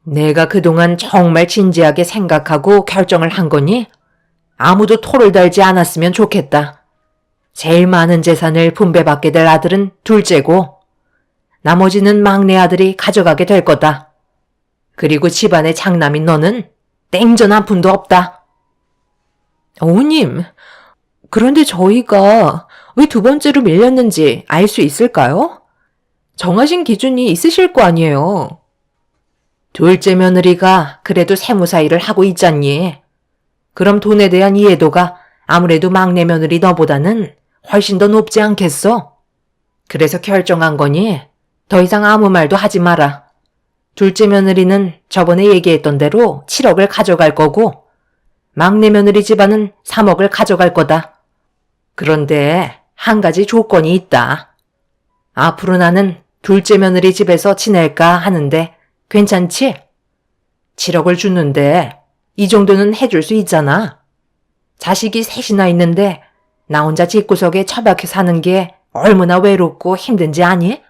내가 그동안 정말 진지하게 생각하고 결정을 한 거니? 아무도 토를 달지 않았으면 좋겠다. 제일 많은 재산을 분배받게 될 아들은 둘째고 나머지는 막내 아들이 가져가게 될 거다. 그리고 집안의 장남인 너는 땡전 한 푼도 없다. 어머님, 그런데 저희가 왜 두 번째로 밀렸는지 알 수 있을까요? 정하신 기준이 있으실 거 아니에요. 둘째 며느리가 그래도 세무사 일을 하고 있잖니. 그럼 돈에 대한 이해도가 아무래도 막내 며느리 너보다는 훨씬 더 높지 않겠어? 그래서 결정한 거니 더 이상 아무 말도 하지 마라. 둘째 며느리는 저번에 얘기했던 대로 7억을 가져갈 거고 막내 며느리 집안은 3억을 가져갈 거다. 그런데 한 가지 조건이 있다. 앞으로 나는 둘째 며느리 집에서 지낼까 하는데 괜찮지? 7억을 주는데 이 정도는 해줄 수 있잖아. 자식이 셋이나 있는데 나 혼자 집구석에 처박혀 사는 게 얼마나 외롭고 힘든지 아니?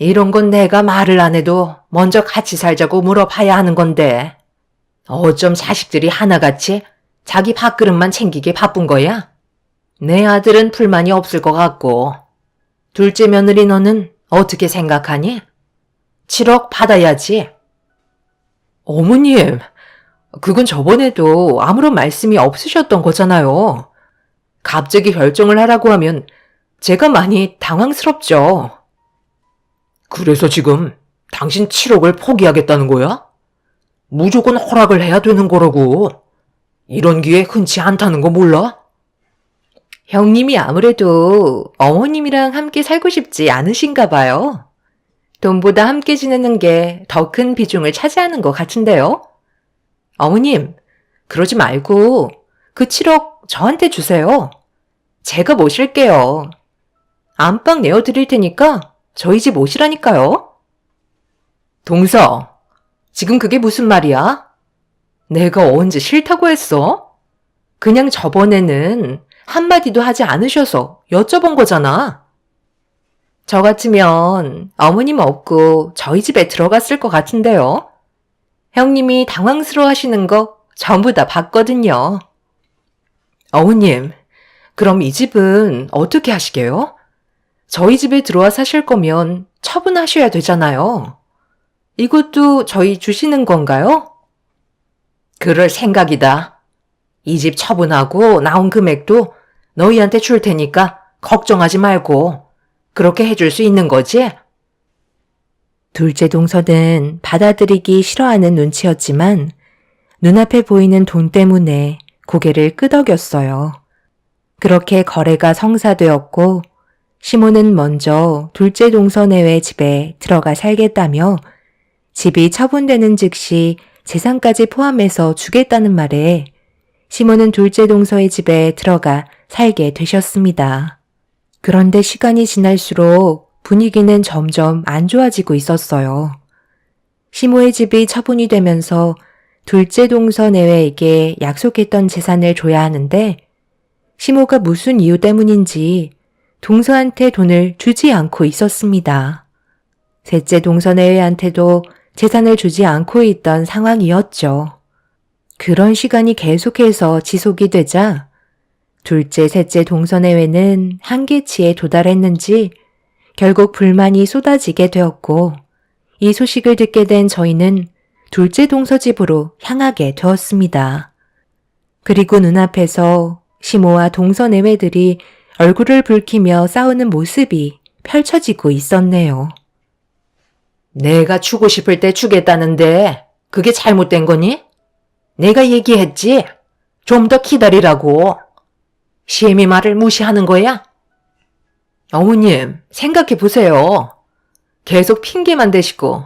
이런 건 내가 말을 안 해도 먼저 같이 살자고 물어봐야 하는 건데. 어쩜 자식들이 하나같이 자기 밥그릇만 챙기게 바쁜 거야? 내 아들은 불만이 없을 것 같고. 둘째 며느리 너는 어떻게 생각하니? 7억 받아야지. 어머님, 그건 저번에도 아무런 말씀이 없으셨던 거잖아요. 갑자기 결정을 하라고 하면 제가 많이 당황스럽죠. 그래서 지금 당신 7억을 포기하겠다는 거야? 무조건 허락을 해야 되는 거라고. 이런 기회 흔치 않다는 거 몰라? 형님이 아무래도 어머님이랑 함께 살고 싶지 않으신가 봐요. 돈보다 함께 지내는 게 더 큰 비중을 차지하는 것 같은데요. 어머님, 그러지 말고 그 7억 저한테 주세요. 제가 모실게요. 안방 내어드릴 테니까 저희 집 오시라니까요. 동서, 지금 그게 무슨 말이야? 내가 언제 싫다고 했어? 그냥 저번에는 한마디도 하지 않으셔서 여쭤본 거잖아. 저 같으면 어머님 없고 저희 집에 들어갔을 것 같은데요. 형님이 당황스러워 하시는 거 전부 다 봤거든요. 어머님, 그럼 이 집은 어떻게 하시게요? 저희 집에 들어와 사실 거면 처분하셔야 되잖아요. 이것도 저희 주시는 건가요? 그럴 생각이다. 이 집 처분하고 나온 금액도 너희한테 줄 테니까 걱정하지 말고 그렇게 해줄 수 있는 거지? 둘째 동서는 받아들이기 싫어하는 눈치였지만 눈앞에 보이는 돈 때문에 고개를 끄덕였어요. 그렇게 거래가 성사되었고 시모는 먼저 둘째 동서네외 집에 들어가 살겠다며 집이 처분되는 즉시 재산까지 포함해서 주겠다는 말에 시모는 둘째 동서의 집에 들어가 살게 되셨습니다. 그런데 시간이 지날수록 분위기는 점점 안 좋아지고 있었어요. 시모의 집이 처분이 되면서 둘째 동서 내외에게 약속했던 재산을 줘야 하는데 시모가 무슨 이유 때문인지 동서한테 돈을 주지 않고 있었습니다. 셋째 동서 내외한테도 재산을 주지 않고 있던 상황이었죠. 그런 시간이 계속해서 지속이 되자 둘째, 셋째 동서내외는 한계치에 도달했는지 결국 불만이 쏟아지게 되었고 이 소식을 듣게 된 저희는 둘째 동서집으로 향하게 되었습니다. 그리고 눈앞에서 시모와 동서내외들이 얼굴을 붉히며 싸우는 모습이 펼쳐지고 있었네요. 내가 주고 싶을 때 주겠다는데 그게 잘못된 거니? 내가 얘기했지? 좀 더 기다리라고. 시엠이 말을 무시하는 거야? 어머님, 생각해 보세요. 계속 핑계만 대시고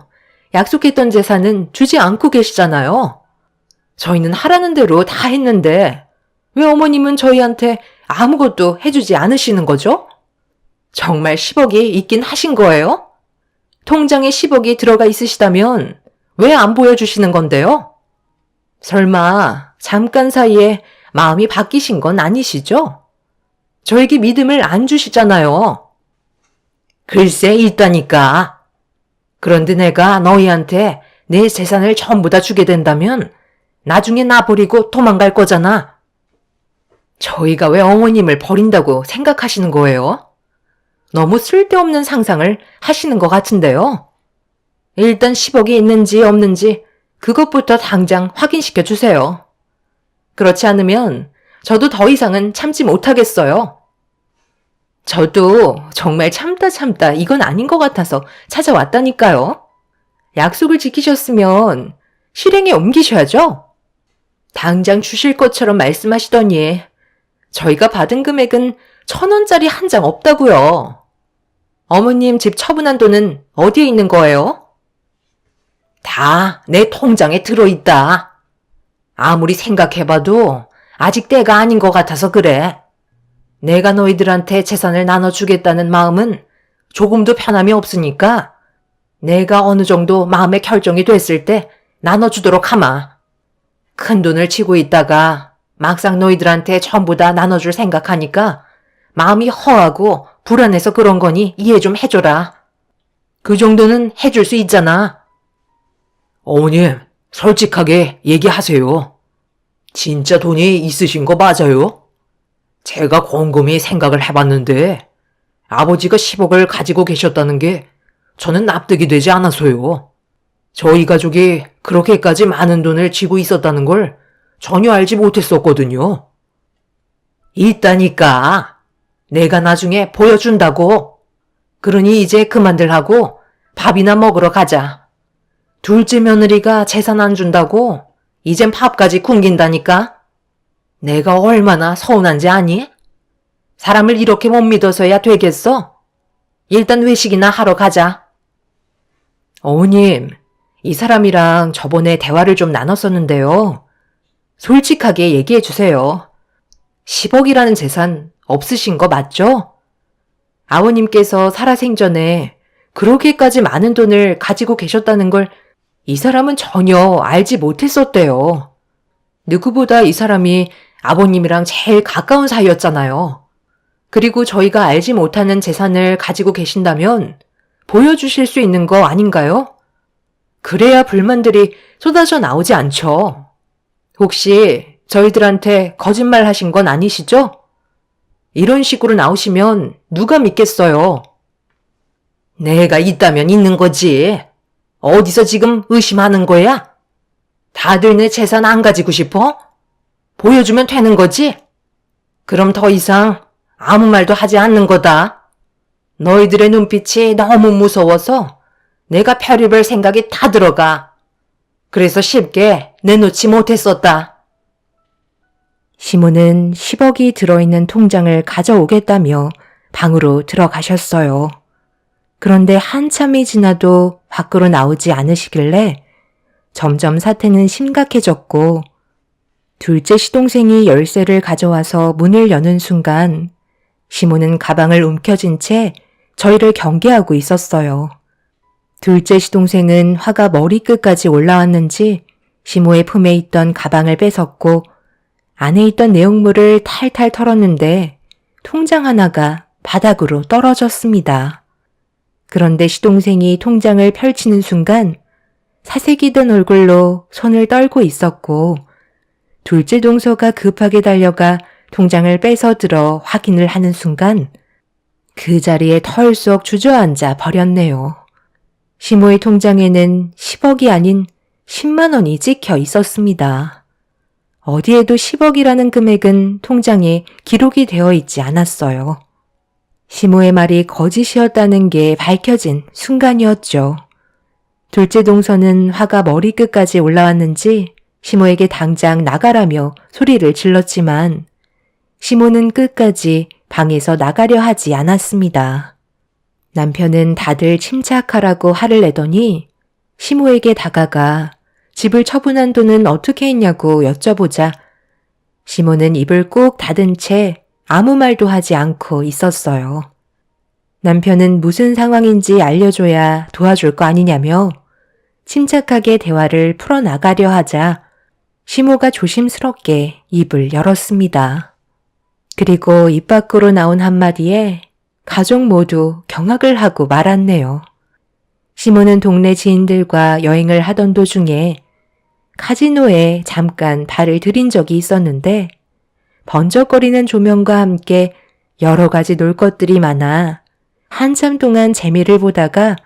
약속했던 재산은 주지 않고 계시잖아요. 저희는 하라는 대로 다 했는데 왜 어머님은 저희한테 아무것도 해주지 않으시는 거죠? 정말 10억이 있긴 하신 거예요? 통장에 10억이 들어가 있으시다면 왜 안 보여주시는 건데요? 설마 잠깐 사이에 마음이 바뀌신 건 아니시죠? 저에게 믿음을 안 주시잖아요. 글쎄 있다니까. 그런데 내가 너희한테 내 재산을 전부 다 주게 된다면 나중에 나 버리고 도망갈 거잖아. 저희가 왜 어머님을 버린다고 생각하시는 거예요? 너무 쓸데없는 상상을 하시는 것 같은데요. 일단 10억이 있는지 없는지 그것부터 당장 확인시켜 주세요. 그렇지 않으면 저도 더 이상은 참지 못하겠어요. 저도 정말 참다 이건 아닌 것 같아서 찾아왔다니까요. 약속을 지키셨으면 실행에 옮기셔야죠. 당장 주실 것처럼 말씀하시더니 저희가 받은 금액은 1,000원짜리 한 장 없다고요. 어머님 집 처분한 돈은 어디에 있는 거예요? 다 내 통장에 들어있다. 아무리 생각해봐도 아직 때가 아닌 것 같아서 그래. 내가 너희들한테 재산을 나눠주겠다는 마음은 조금도 변함이 없으니까 내가 어느 정도 마음의 결정이 됐을 때 나눠주도록 하마. 큰 돈을 치고 있다가 막상 너희들한테 전부 다 나눠줄 생각하니까 마음이 허하고 불안해서 그런 거니 이해 좀 해줘라. 그 정도는 해줄 수 있잖아. 어머님, 솔직하게 얘기하세요. 진짜 돈이 있으신 거 맞아요? 제가 곰곰이 생각을 해봤는데 아버지가 10억을 가지고 계셨다는 게 저는 납득이 되지 않아서요. 저희 가족이 그렇게까지 많은 돈을 쥐고 있었다는 걸 전혀 알지 못했었거든요. 있다니까. 내가 나중에 보여준다고. 그러니 이제 그만들 하고 밥이나 먹으러 가자. 둘째 며느리가 재산 안 준다고 이젠 밥까지 굶긴다니까. 내가 얼마나 서운한지 아니? 사람을 이렇게 못 믿어서야 되겠어? 일단 외식이나 하러 가자. 어머님, 이 사람이랑 저번에 대화를 좀 나눴었는데요. 솔직하게 얘기해 주세요. 10억이라는 재산 없으신 거 맞죠? 아버님께서 살아생전에 그렇게까지 많은 돈을 가지고 계셨다는 걸 이 사람은 전혀 알지 못했었대요. 누구보다 이 사람이 아버님이랑 제일 가까운 사이였잖아요. 그리고 저희가 알지 못하는 재산을 가지고 계신다면 보여주실 수 있는 거 아닌가요? 그래야 불만들이 쏟아져 나오지 않죠. 혹시 저희들한테 거짓말 하신 건 아니시죠? 이런 식으로 나오시면 누가 믿겠어요? 내가 있다면 있는 거지. 어디서 지금 의심하는 거야? 다들 내 재산 안 가지고 싶어? 보여주면 되는 거지? 그럼 더 이상 아무 말도 하지 않는 거다. 너희들의 눈빛이 너무 무서워서 내가 별의별 생각이 다 들어가. 그래서 쉽게 내놓지 못했었다. 시몬은 10억이 들어있는 통장을 가져오겠다며 방으로 들어가셨어요. 그런데 한참이 지나도 밖으로 나오지 않으시길래 점점 사태는 심각해졌고 둘째 시동생이 열쇠를 가져와서 문을 여는 순간 시몬은 가방을 움켜쥔 채 저희를 경계하고 있었어요. 둘째 시동생은 화가 머리끝까지 올라왔는지 시모의 품에 있던 가방을 뺏었고 안에 있던 내용물을 탈탈 털었는데 통장 하나가 바닥으로 떨어졌습니다. 그런데 시동생이 통장을 펼치는 순간 사색이 든 얼굴로 손을 떨고 있었고 둘째 동서가 급하게 달려가 통장을 뺏어 들어 확인을 하는 순간 그 자리에 털썩 주저앉아 버렸네요. 시모의 통장에는 10억이 아닌 10만 원이 찍혀 있었습니다. 어디에도 10억이라는 금액은 통장에 기록이 되어 있지 않았어요. 시모의 말이 거짓이었다는 게 밝혀진 순간이었죠. 둘째 동서는 화가 머리끝까지 올라왔는지 시모에게 당장 나가라며 소리를 질렀지만 시모는 끝까지 방에서 나가려 하지 않았습니다. 남편은 다들 침착하라고 화를 내더니 시모에게 다가가 집을 처분한 돈은 어떻게 했냐고 여쭤보자 시모는 입을 꾹 닫은 채 아무 말도 하지 않고 있었어요. 남편은 무슨 상황인지 알려줘야 도와줄 거 아니냐며 침착하게 대화를 풀어나가려 하자 시모가 조심스럽게 입을 열었습니다. 그리고 입 밖으로 나온 한마디에 가족 모두 경악을 하고 말았네요. 시모는 동네 지인들과 여행을 하던 도중에 카지노에 잠깐 발을 들인 적이 있었는데 번쩍거리는 조명과 함께 여러 가지 놀 것들이 많아 한참 동안 재미를 보다가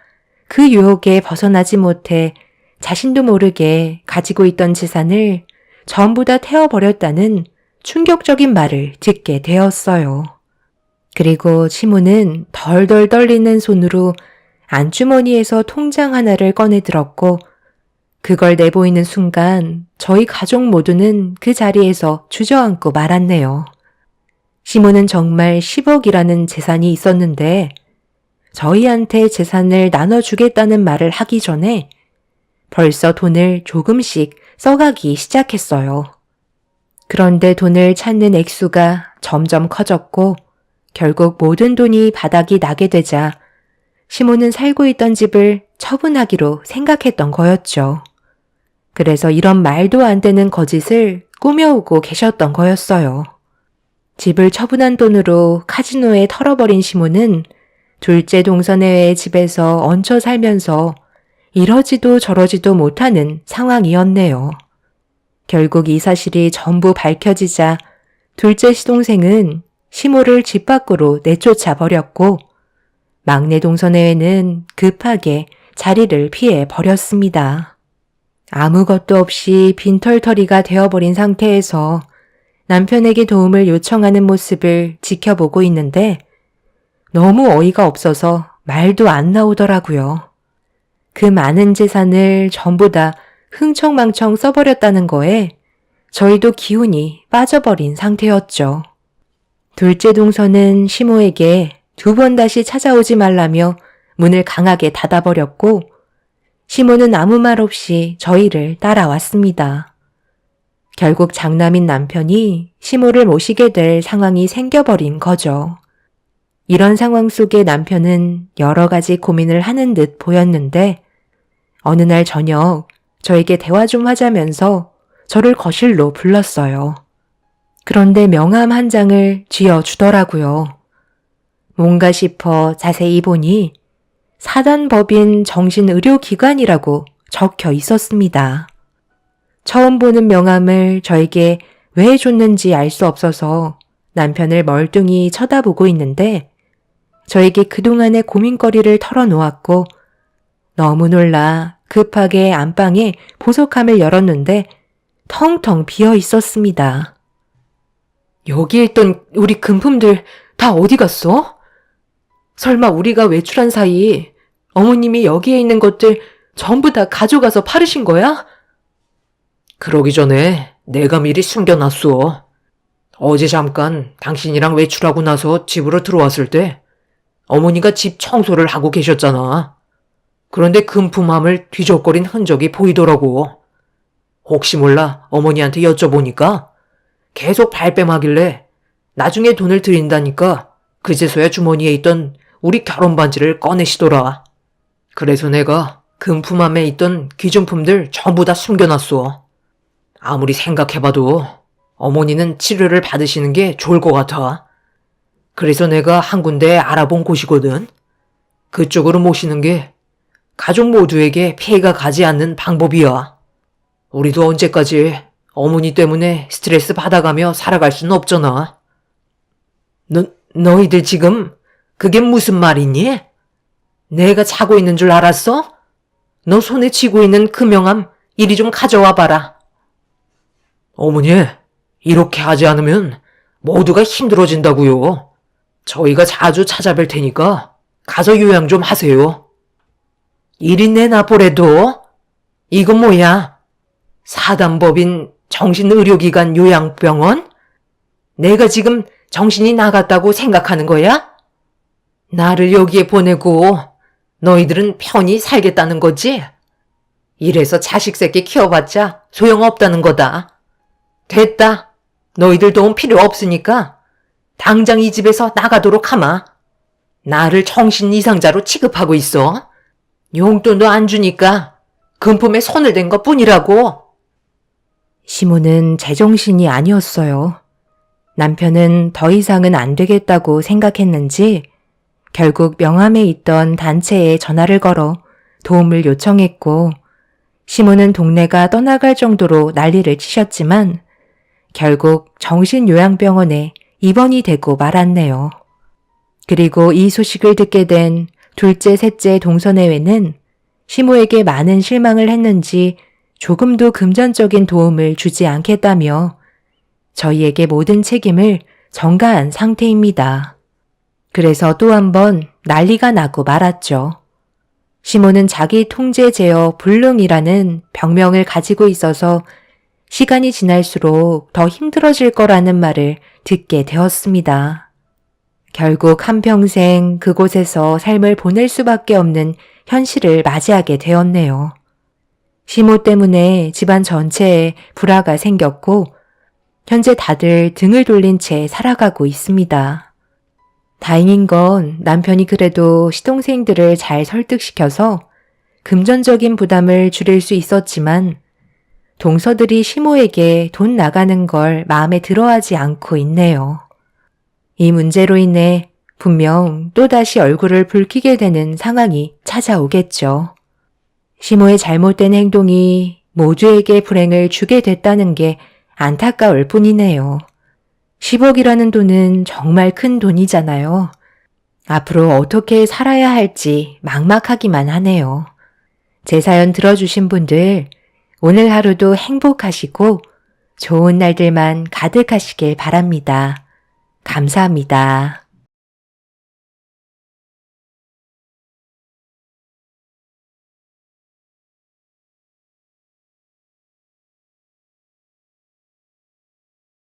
그 유혹에 벗어나지 못해 자신도 모르게 가지고 있던 재산을 전부 다 태워버렸다는 충격적인 말을 듣게 되었어요. 그리고 시모는 덜덜 떨리는 손으로 안주머니에서 통장 하나를 꺼내 들었고 그걸 내보이는 순간 저희 가족 모두는 그 자리에서 주저앉고 말았네요. 시모는 정말 10억이라는 재산이 있었는데 저희한테 재산을 나눠주겠다는 말을 하기 전에 벌써 돈을 조금씩 써가기 시작했어요. 그런데 돈을 찾는 액수가 점점 커졌고 결국 모든 돈이 바닥이 나게 되자 시모는 살고 있던 집을 처분하기로 생각했던 거였죠. 그래서 이런 말도 안 되는 거짓을 꾸며오고 계셨던 거였어요. 집을 처분한 돈으로 카지노에 털어버린 시모는 둘째 동서내외의 집에서 얹혀 살면서 이러지도 저러지도 못하는 상황이었네요. 결국 이 사실이 전부 밝혀지자 둘째 시동생은 시모를 집 밖으로 내쫓아 버렸고 막내 동서내외는 급하게 자리를 피해 버렸습니다. 아무것도 없이 빈털터리가 되어버린 상태에서 남편에게 도움을 요청하는 모습을 지켜보고 있는데 너무 어이가 없어서 말도 안 나오더라고요. 그 많은 재산을 전부 다 흥청망청 써버렸다는 거에 저희도 기운이 빠져버린 상태였죠. 둘째 동서는 시모에게 2번 다시 찾아오지 말라며 문을 강하게 닫아버렸고 시모는 아무 말 없이 저희를 따라왔습니다. 결국 장남인 남편이 시모를 모시게 될 상황이 생겨버린 거죠. 이런 상황 속에 남편은 여러 가지 고민을 하는 듯 보였는데 어느 날 저녁 저에게 대화 좀 하자면서 저를 거실로 불렀어요. 그런데 명함 한 장을 쥐어주더라고요. 뭔가 싶어 자세히 보니 사단법인 정신의료기관이라고 적혀 있었습니다. 처음 보는 명함을 저에게 왜 줬는지 알 수 없어서 남편을 멀뚱히 쳐다보고 있는데 저에게 그동안의 고민거리를 털어놓았고 너무 놀라 급하게 안방에 보석함을 열었는데 텅텅 비어 있었습니다. 여기에 있던 우리 금품들 다 어디 갔어? 설마 우리가 외출한 사이 어머님이 여기에 있는 것들 전부 다 가져가서 팔으신 거야? 그러기 전에 내가 미리 숨겨놨어. 어제 잠깐 당신이랑 외출하고 나서 집으로 들어왔을 때 어머니가 집 청소를 하고 계셨잖아. 그런데 금품함을 뒤적거린 흔적이 보이더라고. 혹시 몰라 어머니한테 여쭤보니까 계속 발뺌하길래 나중에 돈을 드린다니까 그제서야 주머니에 있던 우리 결혼 반지를 꺼내시더라. 그래서 내가 금품함에 있던 귀중품들 전부 다 숨겨놨어. 아무리 생각해봐도 어머니는 치료를 받으시는 게 좋을 것 같아. 그래서 내가 한 군데 알아본 곳이거든. 그쪽으로 모시는 게 가족 모두에게 피해가 가지 않는 방법이야. 우리도 언제까지 어머니 때문에 스트레스 받아가며 살아갈 수는 없잖아. 너희들 지금 그게 무슨 말이니? 내가 자고 있는 줄 알았어? 너 손에 쥐고 있는 그 명함 이리 좀 가져와 봐라. 어머니, 이렇게 하지 않으면 모두가 힘들어진다고요. 저희가 자주 찾아뵐 테니까 가서 요양 좀 하세요. 이리 내놔보래도? 이건 뭐야? 사단법인 정신의료기관 요양병원? 내가 지금 정신이 나갔다고 생각하는 거야? 나를 여기에 보내고 너희들은 편히 살겠다는 거지? 이래서 자식 새끼 키워봤자 소용없다는 거다. 됐다. 너희들 도움 필요 없으니까 당장 이 집에서 나가도록 하마. 나를 정신 이상자로 취급하고 있어. 용돈도 안 주니까 금품에 손을 댄 것 뿐이라고. 시모는 제정신이 아니었어요. 남편은 더 이상은 안 되겠다고 생각했는지 결국 명함에 있던 단체에 전화를 걸어 도움을 요청했고 시모는 동네가 떠나갈 정도로 난리를 치셨지만 결국 정신요양병원에 입원이 되고 말았네요. 그리고 이 소식을 듣게 된 둘째, 셋째 동서내외는 시모에게 많은 실망을 했는지 조금도 금전적인 도움을 주지 않겠다며 저희에게 모든 책임을 전가한 상태입니다. 그래서 또 한 번 난리가 나고 말았죠. 시모는 자기 통제 제어 불능이라는 병명을 가지고 있어서 시간이 지날수록 더 힘들어질 거라는 말을 듣게 되었습니다. 결국 한평생 그곳에서 삶을 보낼 수밖에 없는 현실을 맞이하게 되었네요. 시모 때문에 집안 전체에 불화가 생겼고 현재 다들 등을 돌린 채 살아가고 있습니다. 다행인 건 남편이 그래도 시동생들을 잘 설득시켜서 금전적인 부담을 줄일 수 있었지만 동서들이 시모에게 돈 나가는 걸 마음에 들어하지 않고 있네요. 이 문제로 인해 분명 또다시 얼굴을 붉히게 되는 상황이 찾아오겠죠. 시모의 잘못된 행동이 모두에게 불행을 주게 됐다는 게 안타까울 뿐이네요. 10억이라는 돈은 정말 큰 돈이잖아요. 앞으로 어떻게 살아야 할지 막막하기만 하네요. 제 사연 들어주신 분들, 오늘 하루도 행복하시고 좋은 날들만 가득하시길 바랍니다. 감사합니다.